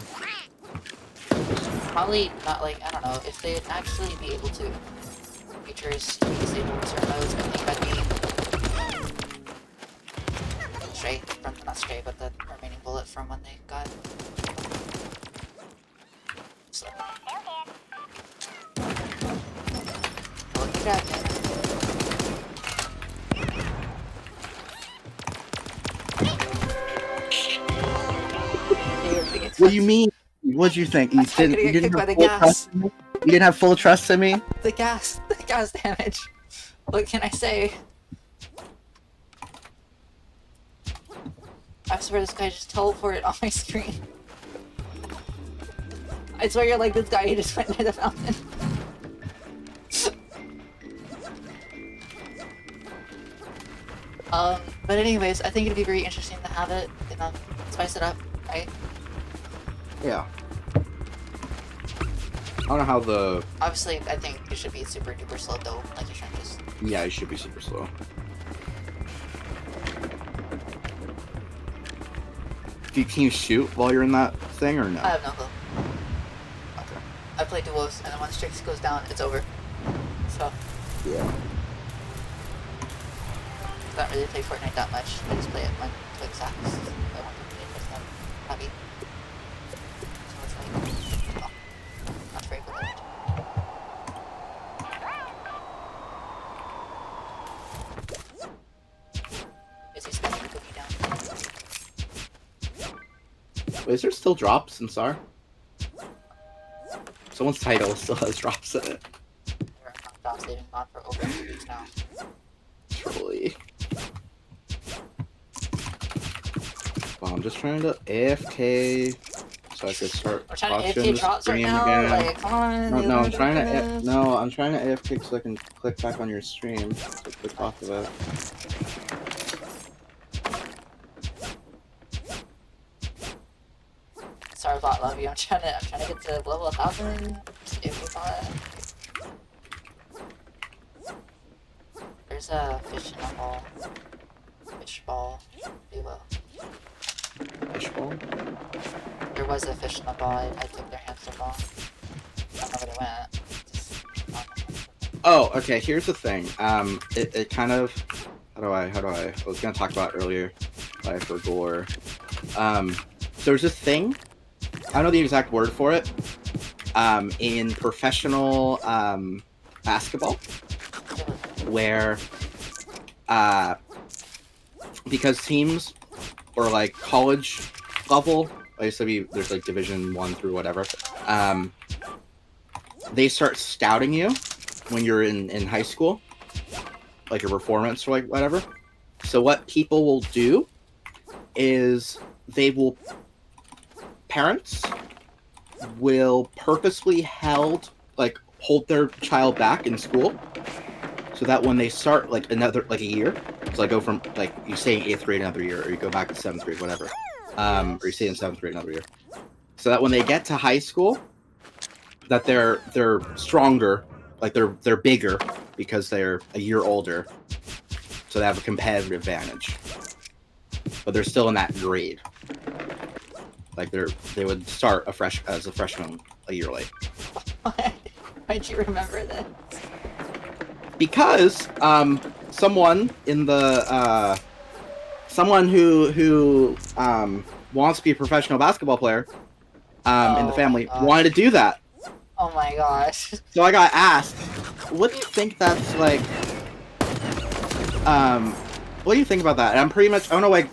Probably not like, I don't know, if they'd actually be able to features to be disabled in certain modes, I think that'd be stray from, not stray, but the remaining bullet from when they got. So. trap, man. What do you mean? What'd you think? You I'm gonna get kicked by the gas. You didn't have full trust in me? The gas damage. What can I say? I swear this guy just teleported on my screen. I swear you're like this guy who just went near the fountain. But anyways, I think it'd be very interesting to have it, you know, spice it up, right? Yeah. I don't know how the... Obviously, I think it should be super duper slow though, like you shouldn't just... Yeah, it should be super slow. Can you shoot while you're in that thing or no? I have no clue. Okay. I play duos, and then when the Strix goes down, it's over. So... Yeah. I don't really play Fortnite that much. I just play it when Twig sacks. I want to play with them. Happy. So it's like, oh, not very good. Is he spending the cookie down? Wait, is there still drops in SAR? Someone's title still has drops in it. Drops, they've been gone for over 2 weeks now. Truly. Well, I'm just trying to AFK so I can start We're trying to watching AFK the drops right stream now? again. Like, come on. No, I'm trying to I'm trying to AFK so I can click back on your stream. So click off of it. Sorry about love you. I'm trying to get to level 1000. If we got it. There's a fish in a ball. Fish ball. Duo. Fishbowl? There was a fish in the ball. I took their hamster ball. I don't know where they went. Oh, okay, here's the thing. It kind of... How do I... I was gonna talk about it earlier, but I forgot. There's this thing, I don't know the exact word for it, in professional, basketball, where, because teams, or like college level, I used to be, there's like Division 1 through whatever, they start scouting you when you're in high school, like a performance or like whatever. So what people will do is parents will purposely hold their child back in school so that when they start like a year, so I go from like you stay in 8th grade another year, or you go back to 7th grade, whatever, or you stay in 7th grade another year, so that when they get to high school, that they're stronger, like they're bigger because they're a year older, so they have a competitive advantage, but they're still in that grade. Like they would start as a freshman a year late. Why'd you remember this? Because someone in the someone who wants to be a professional basketball player in the family wanted to do that. Oh my gosh. So I got asked, what do you think that's like? What do you think about that? And I'm pretty much, I don't know like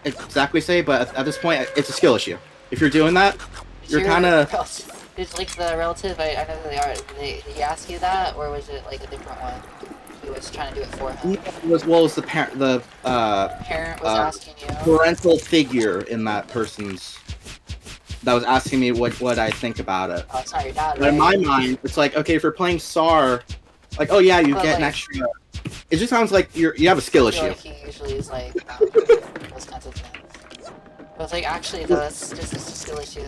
exactly say, but at this point it's a skill issue. If you're doing that, you're kind of... It's like the relative, I know who they are. Did he ask you that, or was it like a different one? He was trying to do it for him. It was the parent. The parent was asking you. Parental figure in that person's that was asking me what I think about it. Oh, it's not your dad. But in my mind, it's like, okay, if you're playing SAR, like, oh yeah, you get an extra. It just sounds like you have a skill issue. Like he usually is like those kinds of things. But it's like actually though, that's just a skill issue.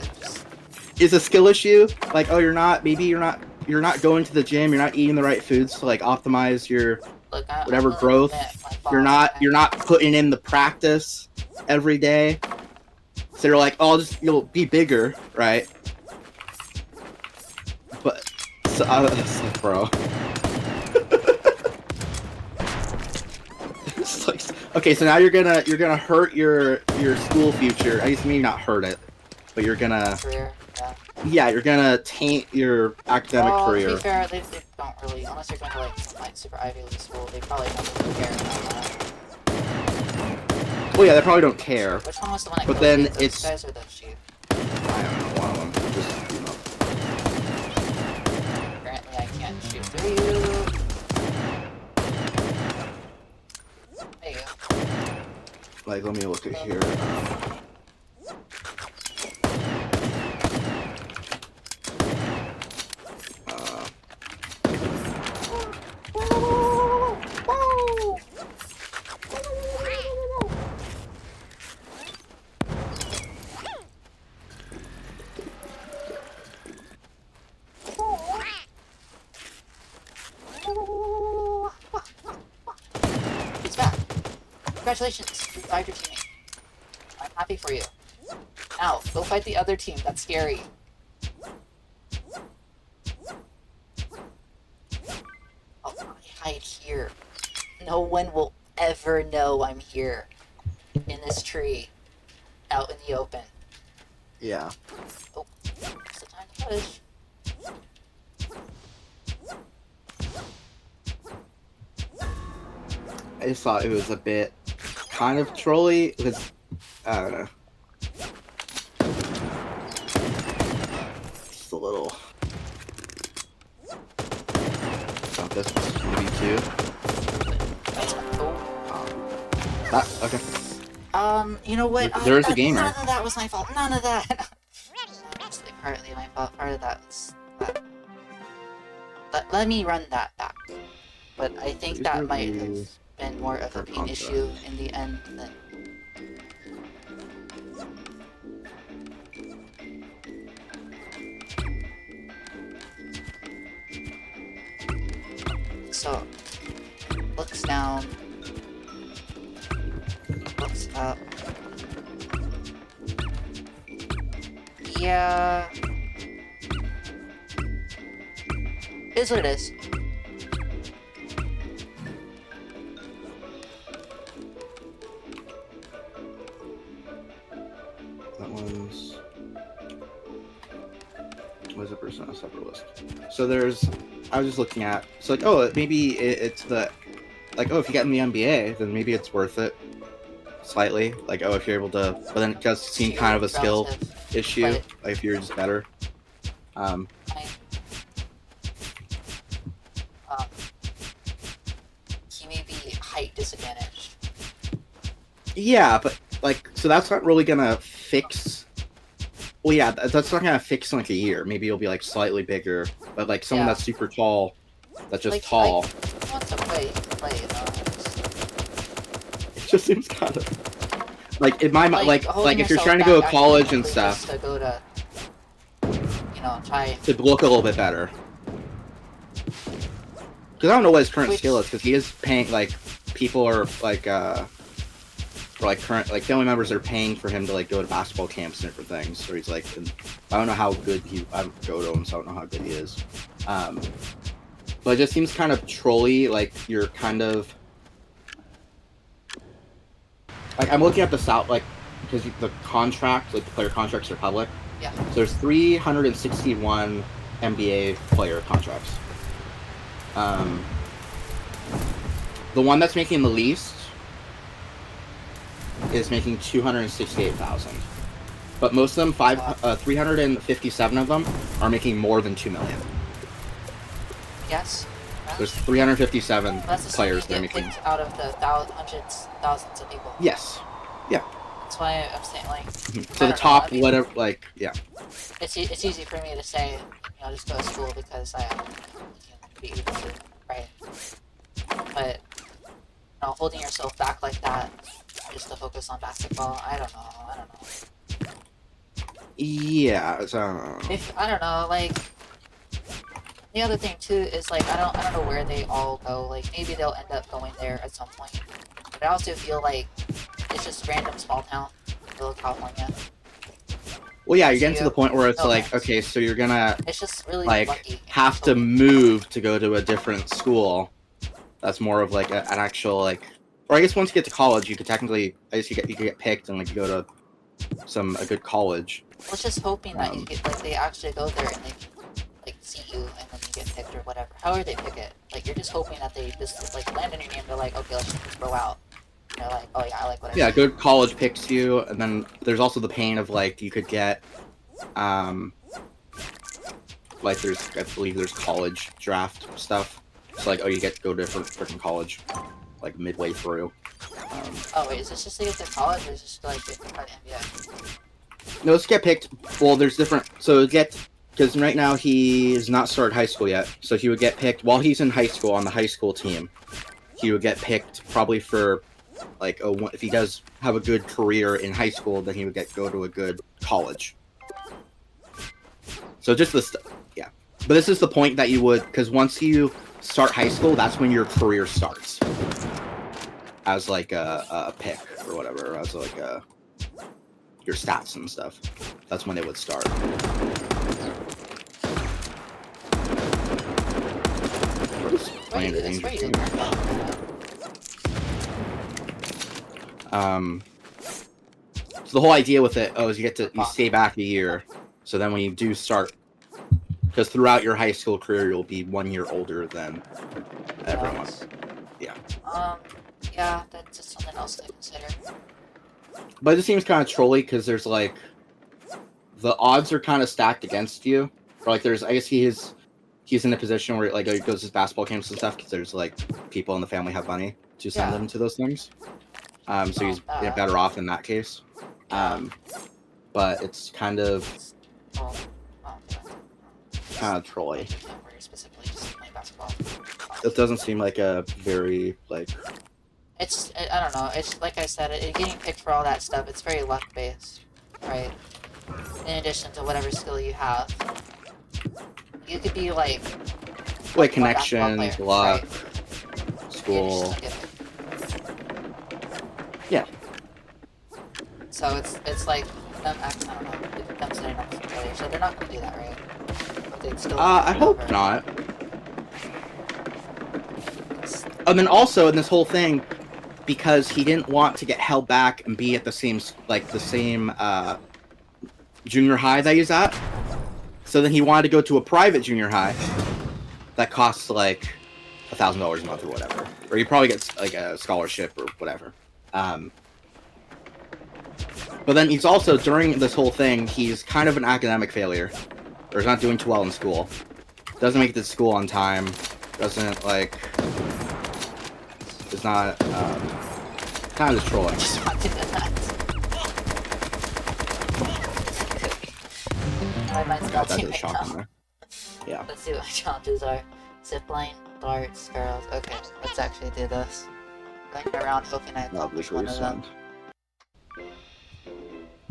Is a skill issue like, oh, you're not going to the gym, you're not eating the right foods to like optimize your whatever growth, you're not putting in the practice every day, so you're like, oh, you'll be bigger, right? But so it's like, bro, it's like, okay, so now you're gonna hurt your school future. I mean, not hurt it, but you're gonna career, yeah. Yeah, you're gonna taint your academic Well, to career. be fair, they don't really, unless you're going to like some like super Ivy League school, they probably don't really care about that. Well, yeah, they probably don't care. Which one was the one that But killed you? then Those it's guys or those sheep? I don't know, one of them. Just Apparently I can't shoot through you. There you go. like, let me look at here. He's back. Congratulations, you revived your teammate. I'm happy for you. Now, go fight the other team. That's scary. Oh, I hide here. No one will ever know I'm here. In this tree. Out in the open. Yeah. Oh, it's the time to push. I just thought it was a bit kind of trolly because I don't know. Just a little. Oh, this is maybe two. That's cool. That okay. You know what? There's a gamer. None of that was my fault. None of that. Actually, partly my fault. Part of that was that. Let me run that back. But I think These that are might the have been more of a current pain contracts. issue in the end than. So, looks down, looks up. Yeah. It is what it is. That one's. What is a person on a separate list? So there's. I was just looking at. So like, oh, maybe it's the. Like, oh, if you get in the NBA, then maybe it's worth it. Slightly. Like, oh, if you're able to. But then it does seem kind of a skill Relative, issue. but Like, if you're just better. I, he may be height disadvantaged. Yeah, but like, so that's not really gonna fix. Well, yeah, that's not gonna fix in like a year. Maybe you'll be like slightly bigger, but like someone Yeah. that's super tall, that's just Like, tall, I want to play, you know. it just seems kind of like in my mind, like holding if you're yourself trying to go to back college and academically stuff, just to go to, you know, try. to look a little bit better. Because I don't know what his current skill is. Because he is paying like people are like for like current like family members are paying for him to like go to basketball camps and different things. So he's like, I don't know how good he. I don't go to him, so I don't know how good he is. But it just seems kind of trolly. Like you're kind of like I'm looking at the south like because the contract like the player contracts are public. Yeah. So there's 361 NBA player contracts. The one that's making the least is making 268,000, but most of them 357 of them are making more than 2 million. Yes. There's 357 That's players that that are making. out of the hundreds, thousands of people. Yes. Yeah. That's why I'm saying like. So the top, I mean, whatever, like, yeah. It's easy for me to say, you know, just go to school because I be able to, right? But you know, holding yourself back like that just to focus on basketball, I don't know. Yeah. So I don't know, like the other thing too is like I don't know where they all go. Like maybe they'll end up going there at some point. But I also feel like it's just random small town, Little California. well, yeah, you're getting to the point where it's No like, thanks. okay, so you're gonna It's just really like lucky. have to move to go to a different school. That's more of like an actual like, or I guess once you get to college, you could technically, I guess you could get picked and like go to a good college. was just hoping that you get, like, they actually go there and they like see you and then you get picked or whatever. However they pick it, like you're just hoping that they just like land on your name. They're like, okay, let's just throw out. And they're like, oh yeah, I like what I Yeah, see. good college picks you, and then there's also the pain of like you could get, like I believe there's college draft stuff. It's like, oh, you get to go to freaking college, like midway through. Oh wait, is this just to get to college, or is this like get picked by the NBA? No, let's get picked. Well, there's different. So because right now he is not started high school yet, so he would get picked while he's in high school on the high school team. He would get picked probably for like if he does have a good career in high school, then he would go to a good college. So just this, yeah. But this is the point that you would, because once you start high school, that's when your career starts as like a pick or whatever, as like your stats and stuff. That's when it would start. So the whole idea with it, is you stay back a year. So then when you do start, because throughout your high school career, you'll be 1 year older than everyone. Yeah. Yeah, that's just something else to consider. But it just seems kind of trolly because there's like, the odds are kind of stacked against you. Or like I guess he's in a position where like he goes to his basketball camps and stuff because there's like people in the family have money to send him to those things. So he's better off in that case. But it's kind of trolly. It doesn't seem like a very like. I don't know. It's like I said, getting picked for all that stuff. It's very luck based, right? In addition to whatever skill you have, you could be like connections, luck, right? School. Yeah. So it's like them. I don't know. Them setting up for failure. So they're not gonna do that, right? But they'd still. I hope not. And then also in this whole thing, because he didn't want to get held back and be at the same junior high that he's at, so then he wanted to go to a private junior high that costs like $1,000 a month or whatever, or he probably gets like a scholarship or whatever. But then he's also, during this whole thing, he's kind of an academic failure, or he's not doing too well in school. Doesn't make it to school on time. Doesn't like. It's not kind of trolling. My mind's melting right now. There. Yeah. Let's see what my challenges are. Zipline, darts, barrels. Okay, let's actually do this. Going around hoping I accomplish one of them.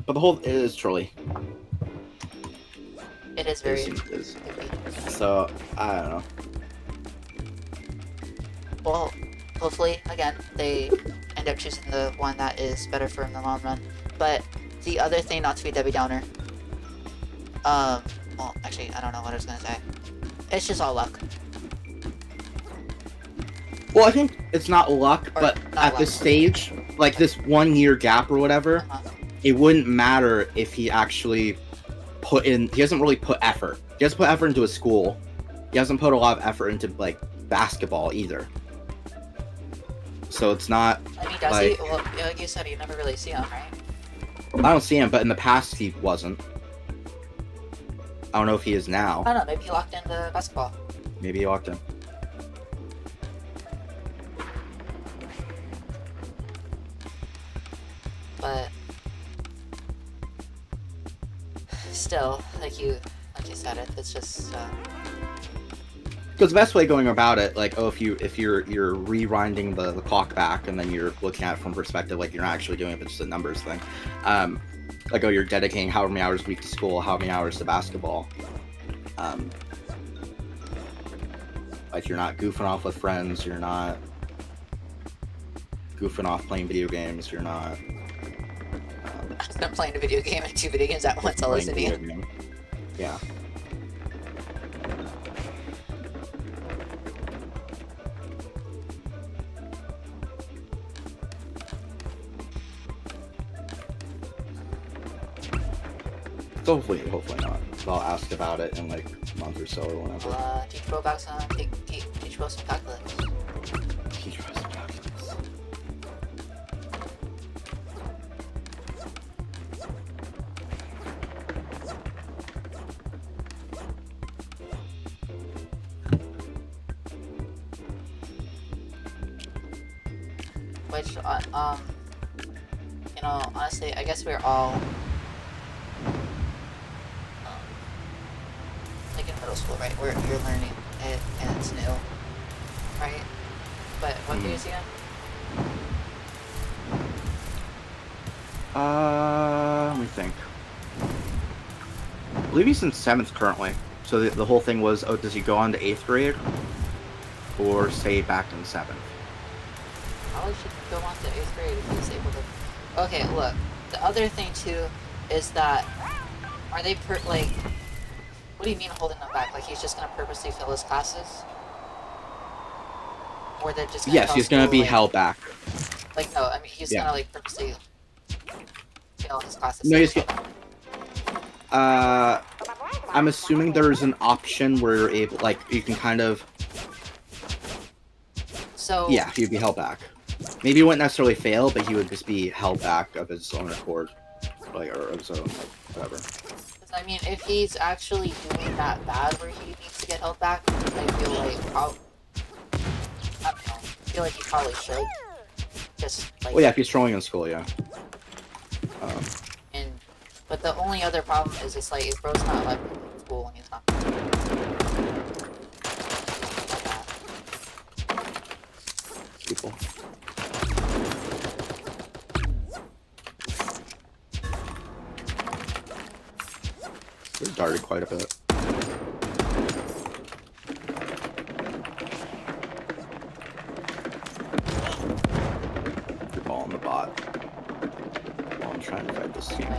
But the whole it is trolly. It is very. So I don't know. Well, hopefully, again, they end up choosing the one that is better for in the long run. But the other thing, not to be Debbie Downer. Well, actually, I don't know what I was gonna say. It's just all luck. Well, I think it's not luck, but at this stage, like this 1 year gap or whatever, it wouldn't matter if he actually put in. He hasn't really put effort. He hasn't put effort into his school. He hasn't put a lot of effort into like basketball either. So it's not. I mean, does he? Well, like you said, you never really see him, right? I don't see him, but in the past he wasn't. I don't know if he is now. I don't know. Maybe he locked into basketball. Maybe he locked in. But still, like you said, it's just. Because the best way going about it, like, if you're rewinding the clock back and then you're looking at it from perspective, like you're not actually doing it, but just a numbers thing. Like, you're dedicating how many hours a week to school, how many hours to basketball. Like, you're not goofing off with friends, you're not goofing off playing video games, you're not. I'm playing a video game and 2 video games at once. I'll listen to you. Yeah. Hopefully not. I'll ask about it in like a month or so or whenever. Teach bro back some, teach bro some calculus. Teach us calculus. Which, you know, honestly, I guess we're all, like in middle school, right? You're learning it and it's new, right? But what grade is he in? Let me think. I believe he's in 7th currently. So the whole thing was, oh, does he go on to 8th grade? Or stay back in 7th? Probably should go on to 8th grade if he's able to. Okay, look. The other thing too is that are they like? What do you mean holding them back? Like he's just gonna purposely fail his classes? Or they're just gonna Yes, he's gonna be like, held back. Like no, I mean he's gonna like purposely fail his classes. No, he's I'm assuming there's an option where you're able, like, you can kind of. So yeah, he'd be held back. Maybe he wouldn't necessarily fail, but he would just be held back of his own accord, like, or of his own, like, whatever. I mean, if he's actually doing that bad where he needs to get held back, I feel like I don't know. I feel like he probably should. Just like. Well, yeah, if he's trolling in school, yeah. But the only other problem is it's like if bro's not allowed in school and he's not. People. They're darted quite a bit. Your ball on the bot. While I'm trying to fight this team.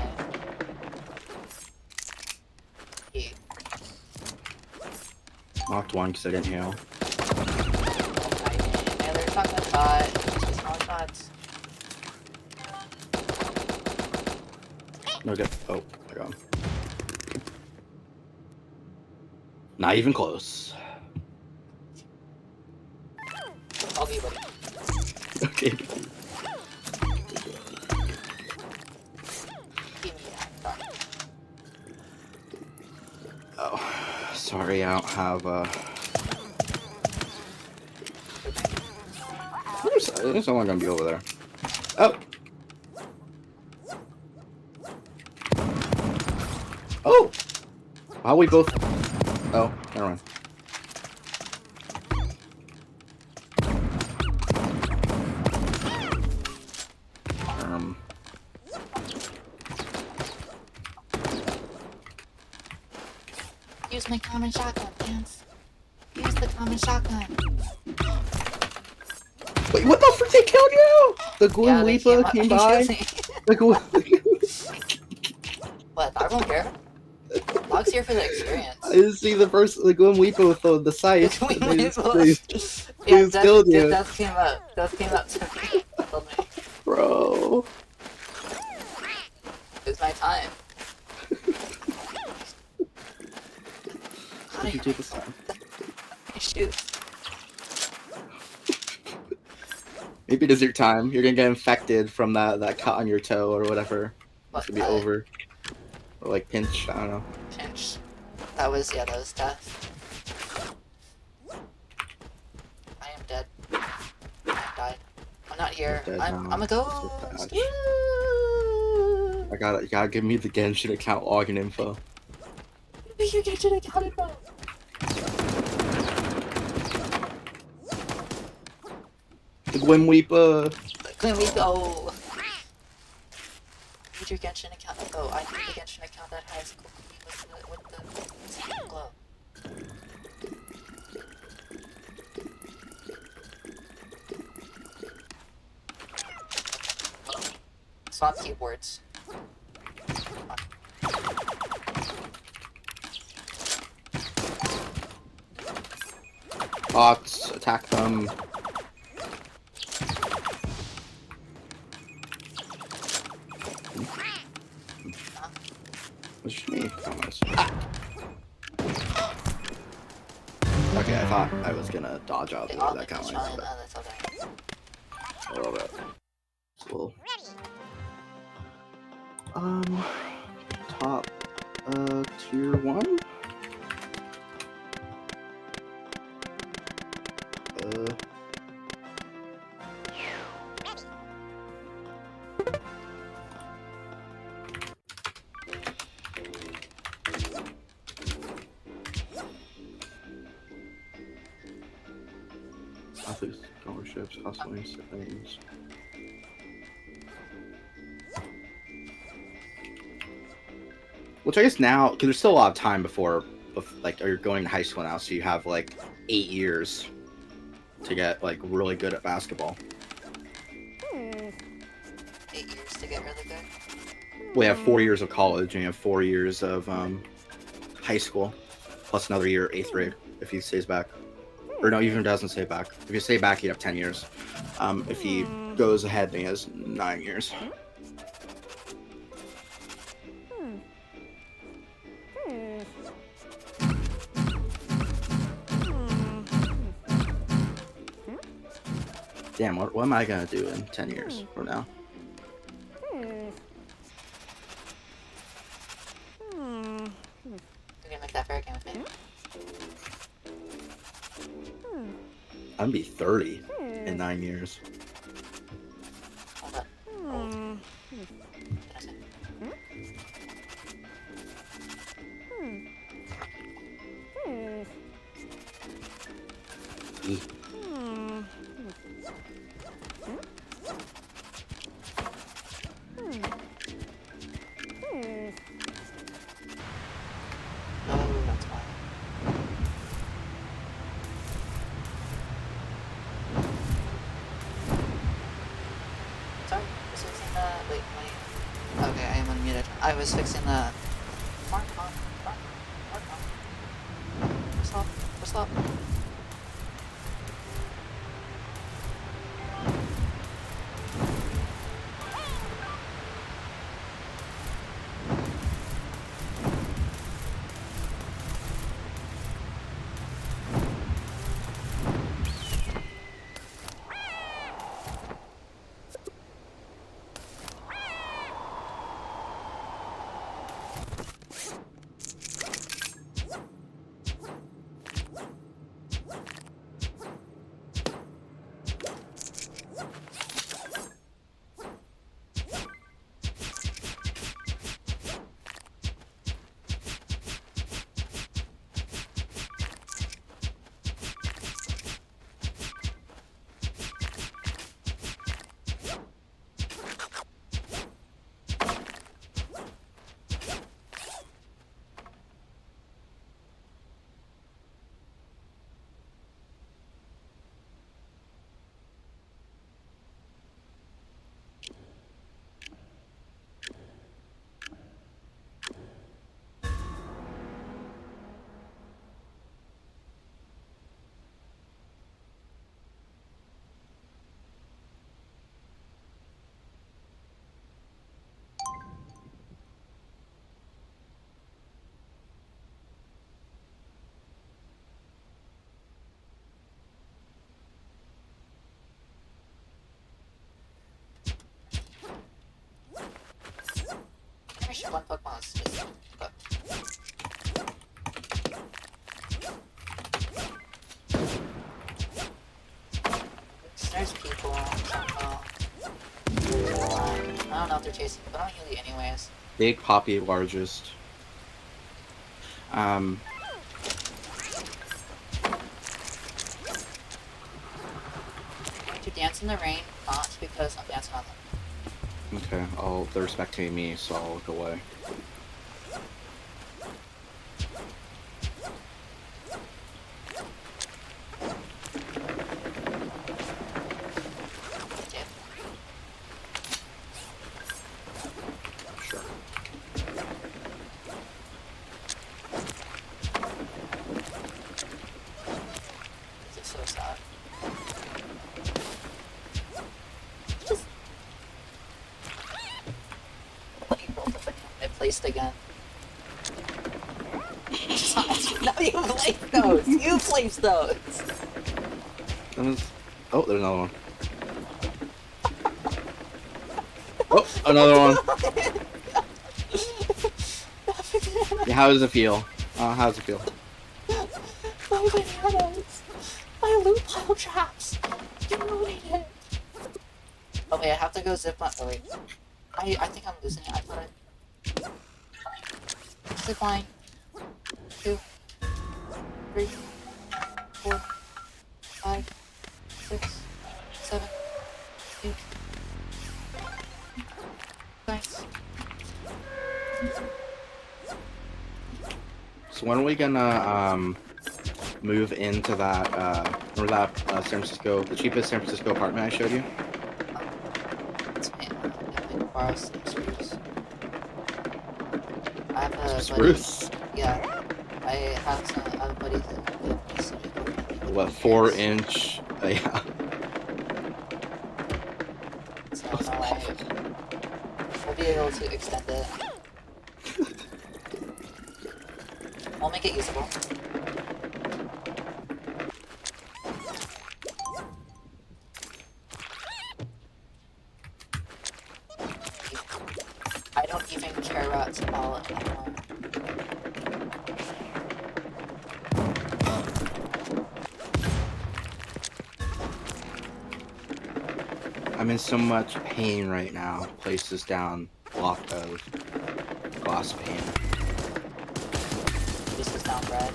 Knocked one because I didn't heal. Yeah, they're shotgun shot. Just small shots. No good. Oh, I got him. Not even close. I'll be with you. Okay. Give me that. Oh, sorry, I don't have There's someone gonna be over there. Oh. Oh. How we both? Oh, never mind. Use my common shotgun, Lance. Use the common shotgun. Wait, what the frick? They killed you? The Gwen Weepa came by? The Gwen. What? I don't care. Dog's here for the experience. I didn't see the Gwen Weepa with the scythe. Yeah, killed you. Death came up. Death came up to me. Told me. Bro. It's my time. What did you do this time? My shoes. Maybe it is your time. You're gonna get infected from that cut on your toe or whatever. It's gonna be over. Or like pinch, I don't know. Pinch. That was death. I am dead. I died. I'm not here. I'm a ghost. Woo! You gotta give me the Genshin account login info. Your Genshin account info. The Gwen Weepa. Gwen Weepa. Oh. Need your Genshin account info. I need the Genshin account that has with the glow. Swap keyboards. Bots, attack them. It's me. Almost. Okay, I thought I was gonna dodge out Okay, that kind of fine. That's okay. a little bit. It's a little. Top tier 1. Athletes, scholarships, hustling, things. Which I guess now, because there's still a lot of time before, like, you're going to high school now, so you have like 8 years to get like really good at basketball. 8 years to get really good. We have 4 years of college, and you have 4 years of high school, plus another year 8th grade if he stays back. Or no, even doesn't stay back. If you stay back, he'd have 10 years. If he goes ahead, then he has 9 years. Damn, what am I gonna do in 10 years from now? You're gonna make that fair game with me? I'm gonna be 30 in 9 years. Hold up. Hold. Did I say? Oh, that's fine. Sorry, I was fixing the. Wait. Okay, I am unmuted. I was fixing the. Mark on. Stop. Stop. Pretty sure one Pokemon is just cooked. There's people somehow. I don't know if they're chasing, but I'm gonna heal you anyways. Big Poppy, largest. To dance in the rain, not because I'm dancing on them. Okay, they're respecting me, so I'll look away. Sure. This is so sad. Just... I placed again. No, you placed those! You placed those! Oh, there's another one. Oh, another one. Yeah, how does it feel? How does it feel? My bananas! My loot pile traps! You ruined it! Oh wait, I have to go zip line. Oh wait. I think I'm losing it. I thought I... Zip line. 2, 3, 4, 5, 6, 7, 8. Nice. So when are we gonna move into that remember that San Francisco, the cheapest San Francisco apartment I showed you? Let's borrow some spruce. I have a Spruce. buddy. Yeah. I have a buddy that gives me some. What, 4-inch? Yeah. So we'll be able to extend it. We'll make it usable. I don't even care about small anymore. I'm in so much pain right now. Places down, block of glass pane. This is down red.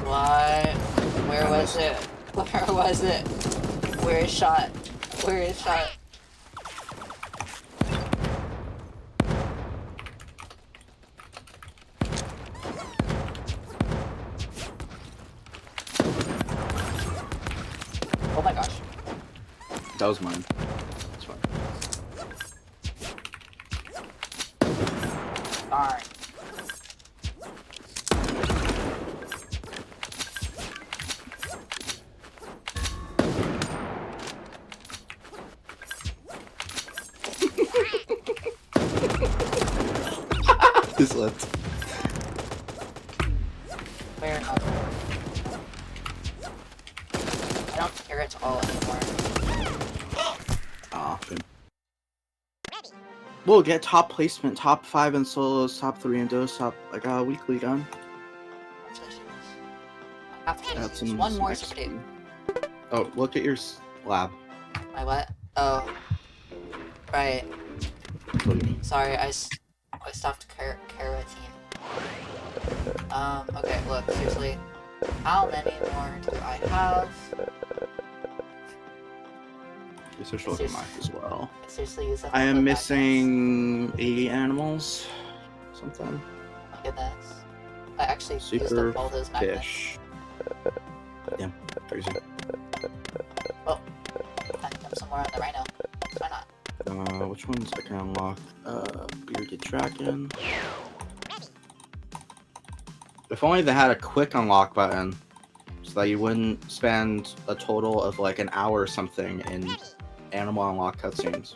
What? Where was it? Where was it? Where is shot? Where is shot? Oh my gosh. That was mine. That's fine. Darn. This left. Where not? I don't care at all anymore. Ah, good. We'll get top placement, top 5 in solos, top 3 in duos, top like weekly done. After one more state. Oh, look at your lab. My what? Oh. Right. Sorry, I stopped carotene. Okay, look, seriously. How many more do I have? Research look at mine as well. Seriously, use that. I am missing 80 animals. Something. Oh my goodness. I actually used Super up all those magnets. fish. Yeah, crazy. Oh. I think I'm somewhere on the rhino. Why not? Which ones I can unlock? Bearded dragon. If only they had a quick unlock button, so that you wouldn't spend a total of like an hour or something in animal unlock cutscenes.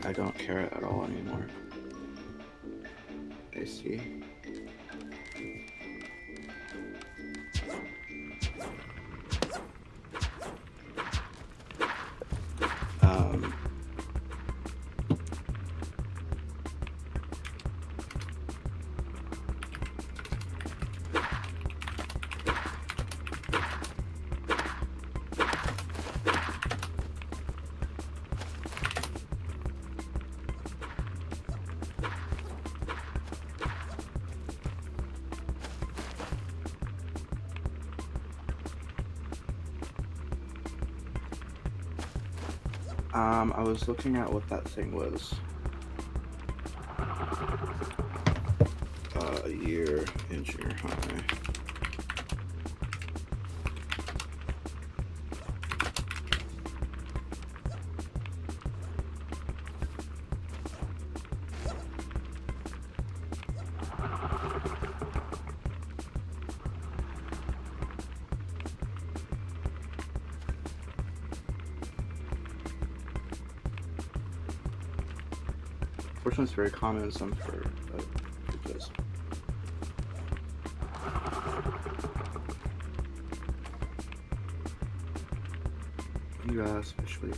I don't care at all anymore. I see. I was looking at what that thing was. Year in junior high. Fortunately, it's very common in some for because U.S. officially.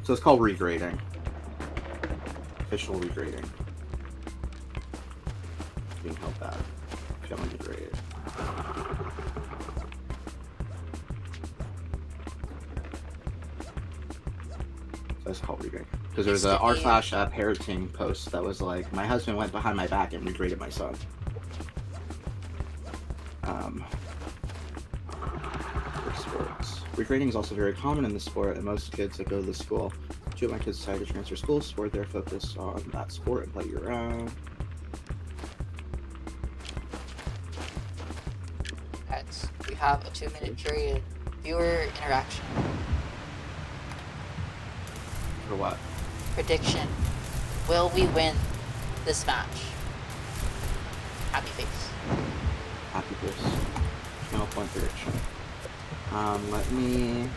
So it's called regrading. Official regrading. Being held back. Failing to grade. So that's called regrading. Because there's a r/slash parenting post that was like, my husband went behind my back and regraded my son. For sports. Regrading is also very common in the sport, and most kids that go to the school. Two of my kids decided to transfer schools, sport their focus on that sport and play your own. We have a 2-minute period. Viewer interaction. For what? Prediction. Will we win this match? Happy face. Happy face. No point prediction. Let me...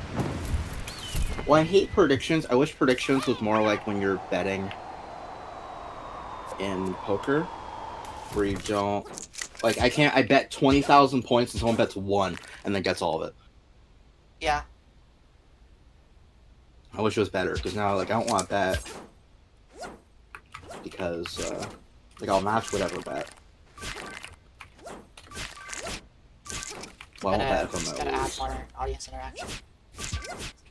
Well, I hate predictions. I wish predictions was more like when you're betting in poker, where you don't... Like, I bet 20,000 points and someone bets 1 and then gets all of it. Yeah. I wish it was better, because now, like, I don't want to bet because, like, I'll match whatever bet. Well, I won't bet if I'm gotta add more audience interaction.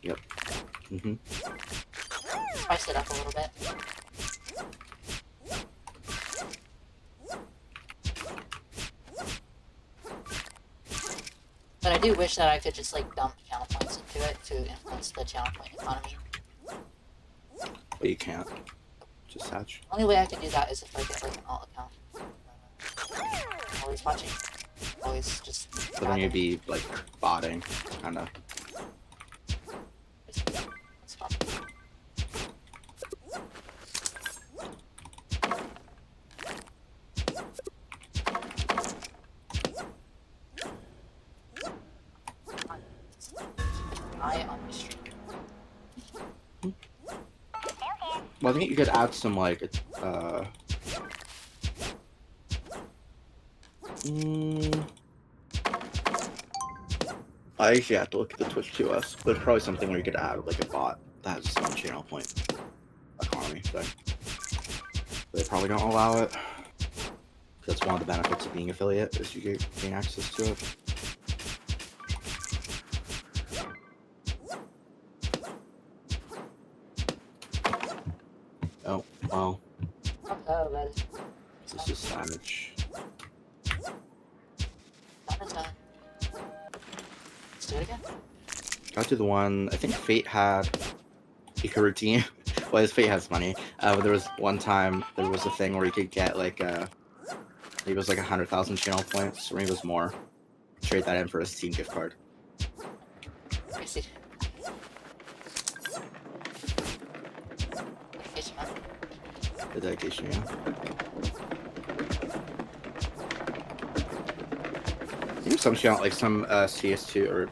Yep. Mm-hmm. Spice it up a little bit. But I do wish that I could just like dump channel points into it to influence the channel point economy. But you can't. Just hatch. Only way I can do that is if I get like an alt account. Always watching. Always just. But then you'd be like botting, kinda. It's fun. Well, I think you could add some like I actually have to look at the Twitch QS, but it's probably something where you could add like a bot that has its own channel point economy thing. They probably don't allow it. That's one of the benefits of being affiliate, is you gain access to it. Oh, wow. This is savage. Let's do it again. Got to the one, I think Fate had a routine. Well, his Fate has money. But there was one time, there was a thing where you could get like, maybe it was like 100,000 channel points, or maybe it was more. Trade that in for a Steam gift card. I see. The dedication, yeah. I think some channel, like some CS2 or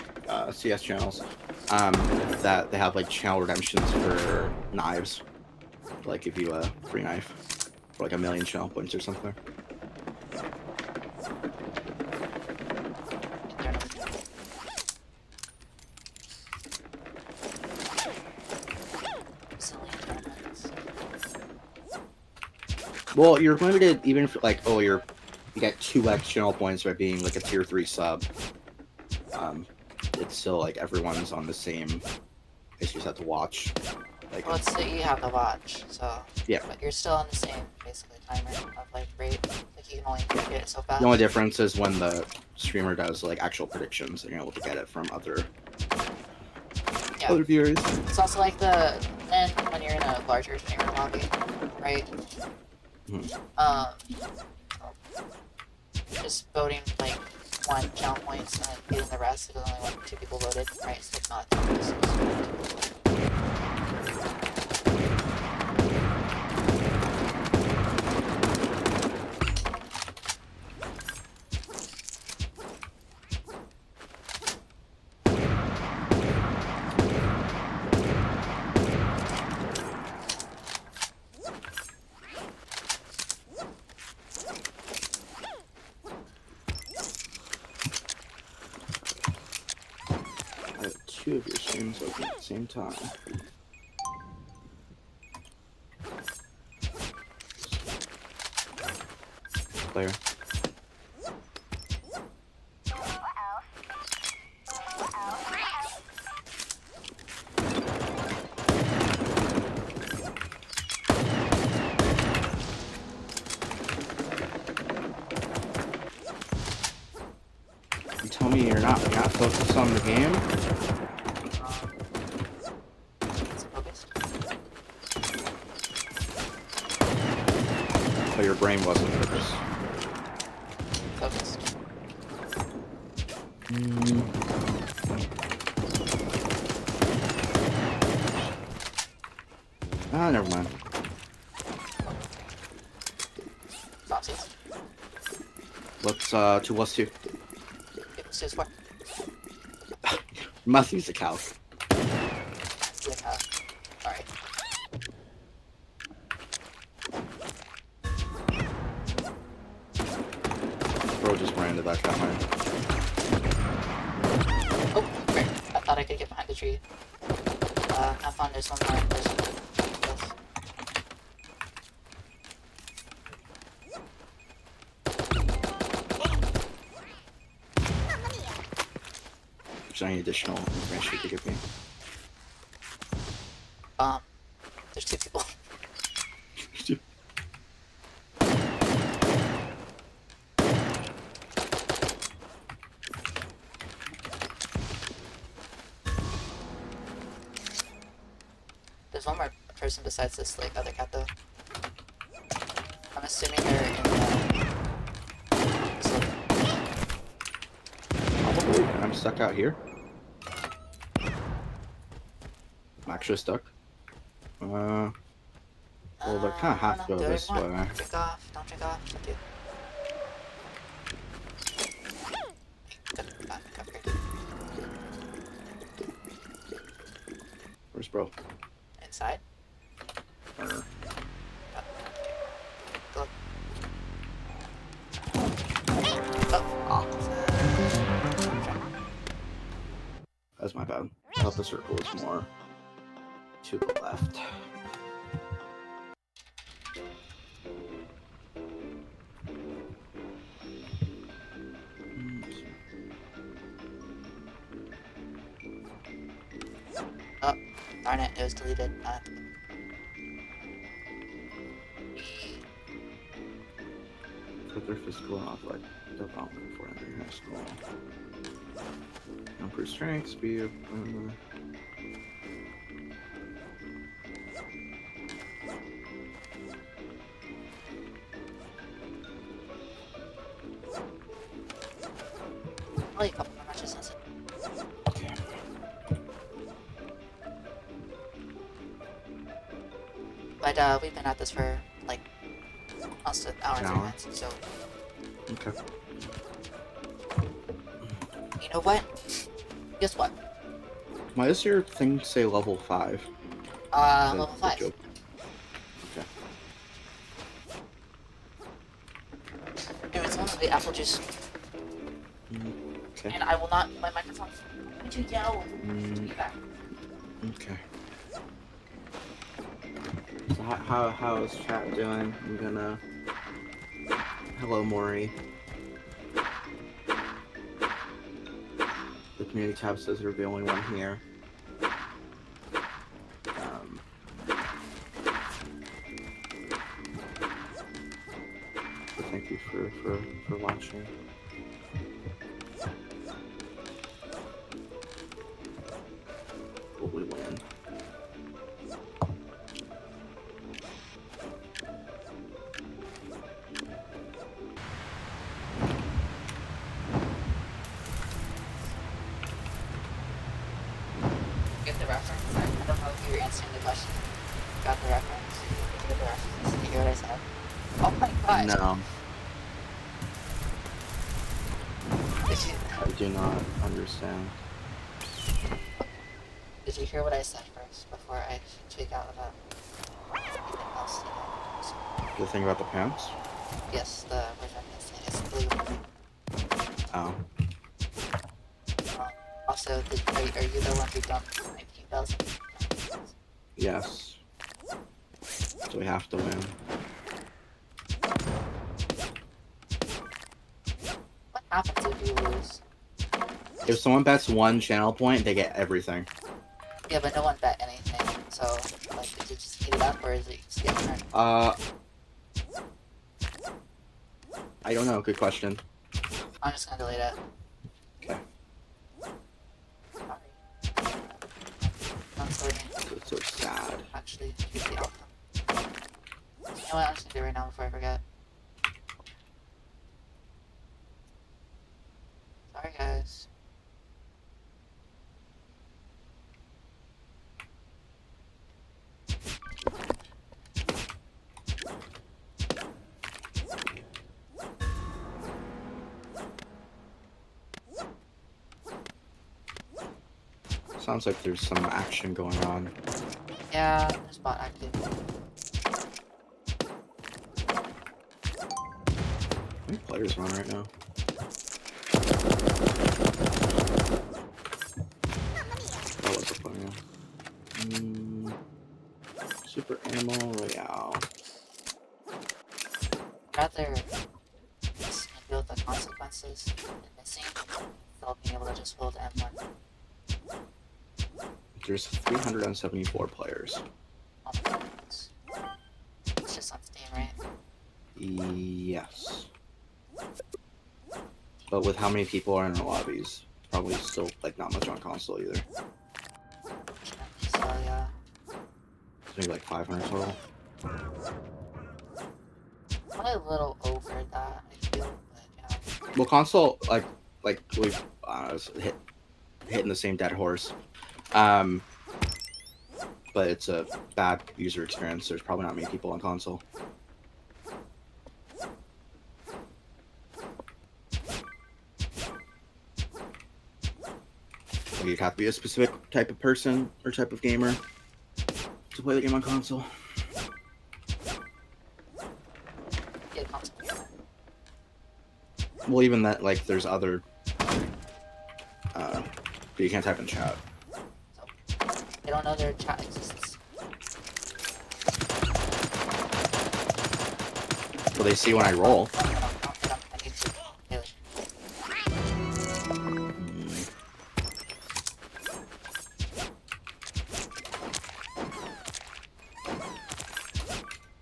CS channels, that they have like channel redemptions for knives. Like give you a free knife for like 1,000,000 channel points or something. Well, you're limited even if like, oh, you get 2x channel points by being like a tier 3 sub. It's still like everyone's on the same. You just have to watch. Like, well, it's that you have to watch, so yeah. But you're still on the same basically timer of like rate. Like you can only get it so fast. The only difference is when the streamer does like actual predictions, and you're able to get it from other viewers. It's also like then when you're in a larger streamer lobby, right? Just voting like 1 channel points and then getting the rest if there's only 2 people voted, right? So it's not. 2 of your streams open at the same time. Player. You tell me you're not focused on the game? It's focused. But your brain wasn't focused. Focused. Ah, never mind. Foxes. Let's 2 plus 2. People says what? Must use the cow. Yeah. Alright. Bro just ran to that cat mine. Oh, great. I thought I could get behind the tree. Have fun, there's one more. There's yes. Is there any additional information you could give me? There's 2 people. There's one more person besides this like other cat though. I'm assuming they're in the so, Probably. I'm stuck out here. I'm actually stuck. Well, they kind of have to go this way. Don't drink off. Don't drink off. Don't do. Good. Where's bro? Inside. Or... Go. Ah. That's my bad. I thought the circle was more to the left. Oh, darn it! It was deleted. Put their physical and athletic development for entering high school. Improve strength, speed. Only a couple more matches since it. Okay. But we've been at this for like almost an hour and 3 minutes, so Okay. you know what? Guess what? Why does your thing say level 5? Level That's a 5. joke. Okay. Dude, it's only the apple juice, Okay. and I will not. My microphone. I'm going to yell. Be back. Okay. So how is chat doing? I'm gonna. Hello, Maury. The community tab says you're the only one here. So thank you for watching. Probably win. Get the reference. I don't know if you were answering the question. Got the reference. Get the reference. Did you hear what I said? Oh my god. No, Did you, I do not understand. did you hear what I said first before I speak out about anything else? The thing about the pants? Yes, the version is legal. Oh. I'll So, are you the one who dumped 19,000? Yes. So we have to win. What happens if you lose? If someone bets 1 channel point, they get everything. Yeah, but no one bet anything. So, like, is it just heat it up or is it just get turned? I don't know. Good question. I'm just gonna delete it. Okay. Sorry. I'm sorry. It's so sad. Actually, here's the outcome. You know what? I'm just gonna do it right now before I forget. Sorry, guys. Sounds like there's some action going on. Yeah, there's bot active. How many players are on right now? That was a player. Super Animal Royale. Rather just deal with the consequences and missing without being able to just hold M1. There's 374 players. Oh my goodness. It's just on Steam, right? Yes. But with how many people are in our lobbies, probably still like not much on console either. So yeah. Maybe like 500 total. Probably a little over that, I feel, but yeah. Well, console like we've hitting the same dead horse. But it's a bad user experience. There's probably not many people on console. You'd have to be a specific type of person or type of gamer to play the game on console. Yeah, console. Well, even that, like, there's other. But you can't type in chat. So, they don't know their chat exists. Well, they see when I roll. I need to. Really.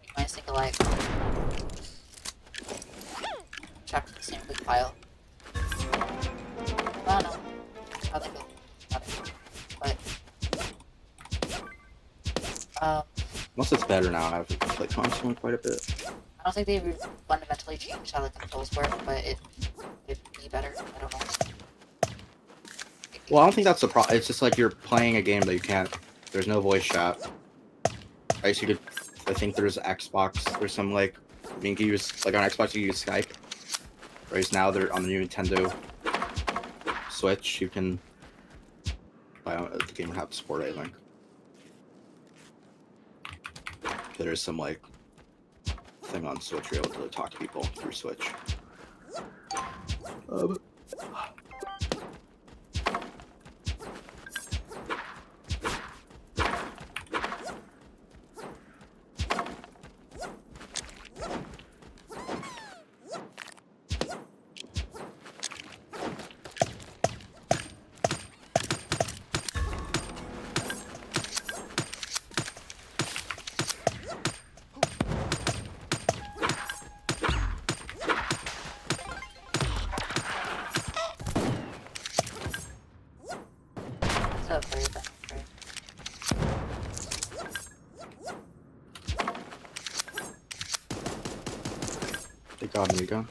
You might think alike. Trapped in the same big pile. Oh no. How'd they go? Got it. But, Unless it's better now. I've played console quite a bit. I don't think they fundamentally changed how the controls work, but it'd be better. I don't know. Well, I don't think that's the problem. It's just like you're playing a game that you can't. There's no voice chat. I guess you could. I think there's Xbox. There's some like. I mean, you can use like on Xbox you use Skype. Whereas now they're on the new Nintendo Switch. You can. The game would have to support it, I think. There's some like thing on Switch you're able to talk to people through Switch. What's up, Barry? Thank God, there you go.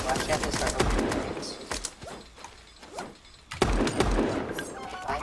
Actually, I have to start opening things. Why?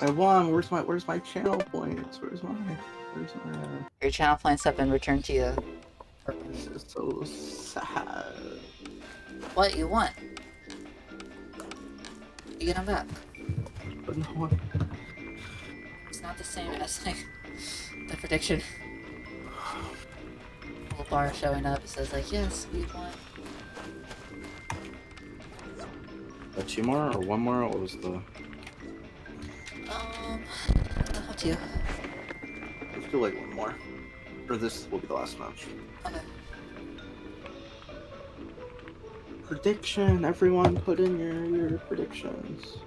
I won. Where's my channel points? Where's my Your channel points have been returned to you. This is so sad. What you want? You get them back. But no, It's not the same as like the prediction. Little bar showing up. It says like, yes, we won. two more or one more? What was the? Up to you. Let's do like one more. Or this will be the last match. Okay. Prediction. Everyone, put in your predictions.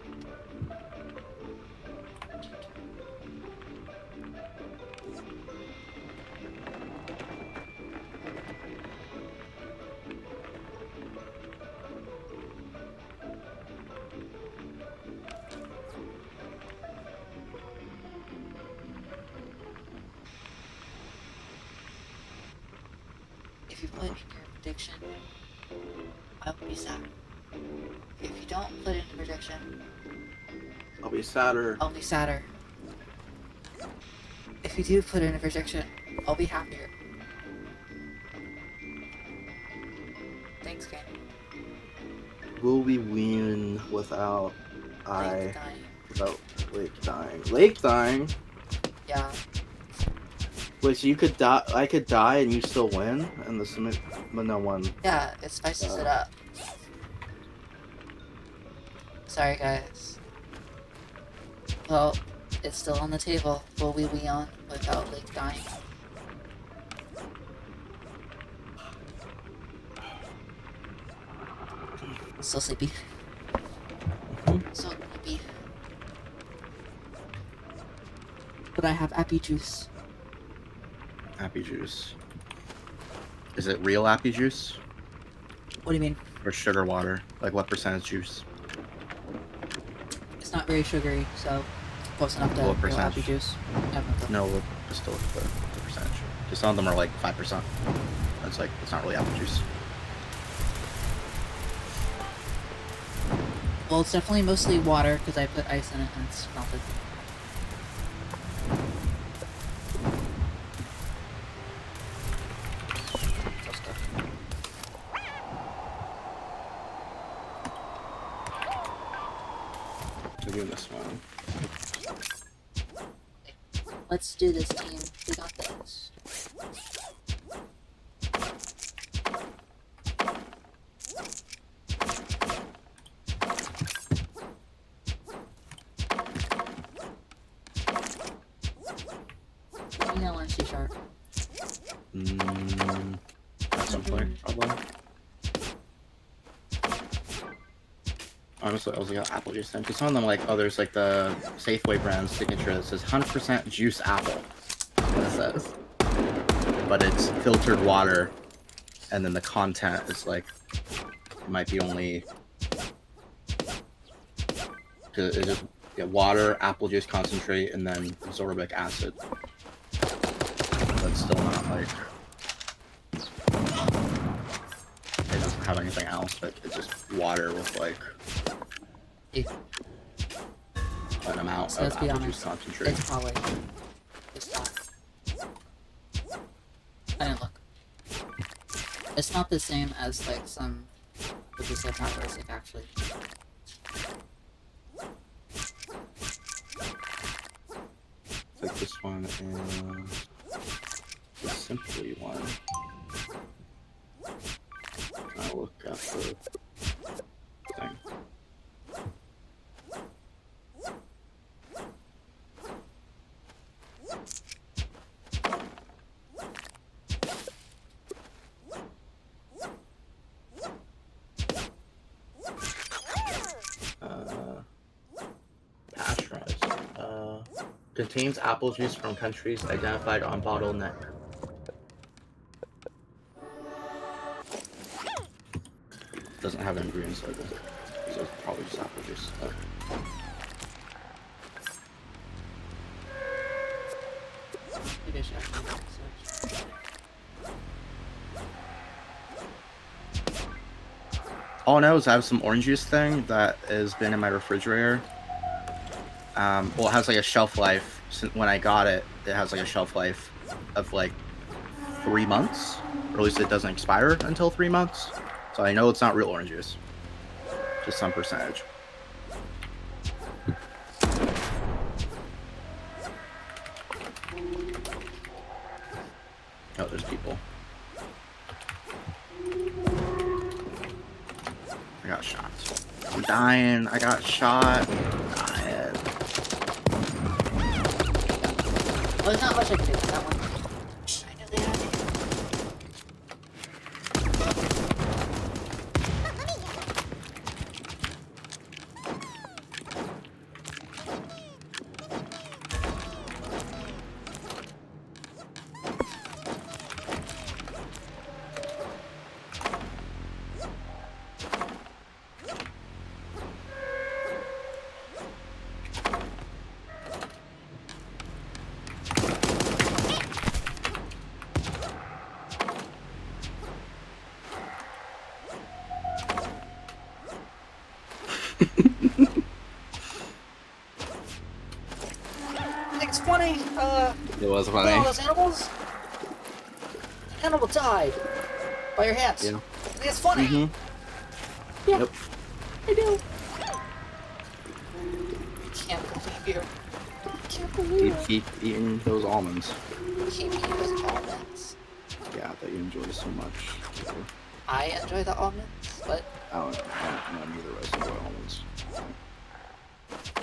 If you put in your prediction, I will be sad. If you don't put in the prediction, I'll be sadder. I'll be sadder. If you do put in a prediction, I'll be happier. Thanks, Kane. Will we win without Lake dying. without Lake dying? Lake dying? Yeah. Wait, so you could die? I could die and you still win? And the submit, but no one. Yeah, it spices it up. Sorry, guys. Well, it's still on the table. Will we on without Lake dying? So sleepy. So sleepy. But I have appy juice. Appy juice. Is it real appy juice What do you mean? or sugar water? Like what percentage juice? It's not very sugary, so close enough to What real appy percentage? juice. I have no clue. No, just look at the percentage. Just some of them are like 5%. That's like it's not really apple juice. Well, it's definitely mostly water because I put ice in it and it's melted. Maybe this one. Let's do this, team. We got this. You know, C sharp. At some point, probably. Honestly, I was like, apple juice then. Because some of them, like, oh, there's like the Safeway brand signature that says 100% juice apple. That's what it says. But it's filtered water, and then the content is like, it might be only. It's just water, apple juice concentrate, and then ascorbic acid. But still not like. It doesn't have anything else, but it's just water with like an amount So of let's be apple honest, juice concentrate. it's probably it's not. I didn't look. It's not the same as like some what you said, not basic actually. It's like this one and the Simply one. I'll look at the thing. Pasteurized. Contains apple juice from countries identified on bottleneck. Doesn't have an ingredients label, so it's probably just apple juice. Maybe I should actually search. All I know is I have some orange juice thing that has been in my refrigerator Well, it has like a shelf life. Since when I got it, it has like a shelf life of like 3 months, or at least it doesn't expire until 3 months. So I know it's not real orange juice, just some percentage. Oh, there's people. I got shot. I'm dying. I got shot. I'm dying. Well, there's not much I can do with that one. I know they had it. I think it's funny. It was All funny. those animals. An animal died by your hands. Yeah. I think it's funny. Mm-hmm. Yeah, Yep. I do. Can't believe you. Can't believe it. Keep eating those almonds. Keep eating those almonds. Yeah, that you enjoy so much. I enjoy the almonds, but I don't know neither of us enjoy almonds.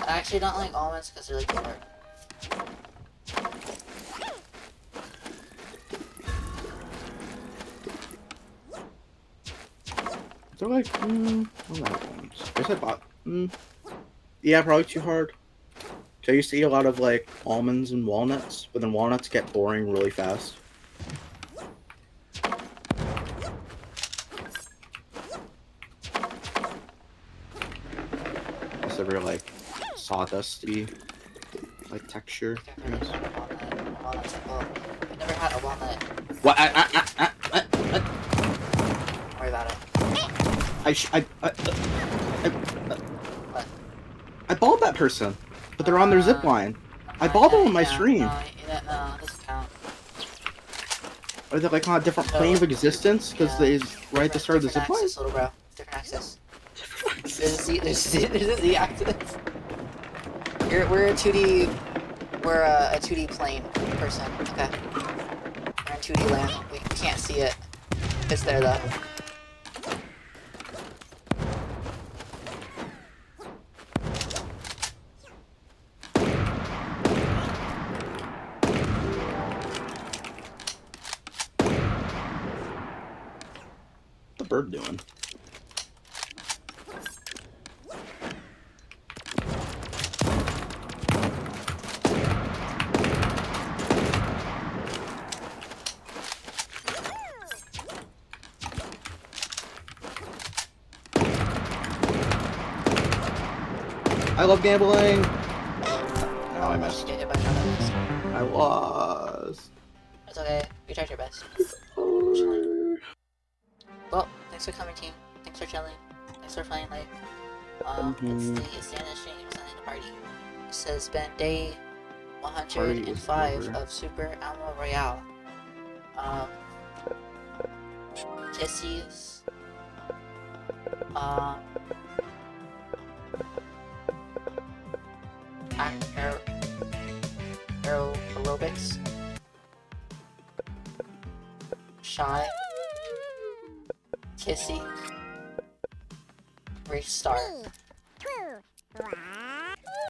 I actually don't like almonds because they're like tart. They're like, I don't like almonds. I guess I bought, yeah, probably too hard. So I used to eat a lot of like almonds and walnuts, but then walnuts get boring really fast. It's a real like sawdusty like texture. I guess. Walnuts. Well, I've never had a walnut. What? Don't worry about it. What? I balled that person, but they're on their zip line. I balled them on my screen. No, doesn't count. Are they like on a different plane of existence? Because they right at the start of the zip line? Access, little bro. Different access. There's a Z access. We're a 2D. We're a 2D plane person. Okay. We're in 2D land. We can't see it. It's there though. What's the bird doing? I love gambling. No, I missed. Get hit by another. I lost. It's okay. You tried your best. Well, thanks for coming, team. Thanks for chilling. Thanks for playing late. It's the end of the stream. It's ending the party. This has been day 105 of Super Animal Royale. Kissies. Aerobics. Shy. Kissy. Restart.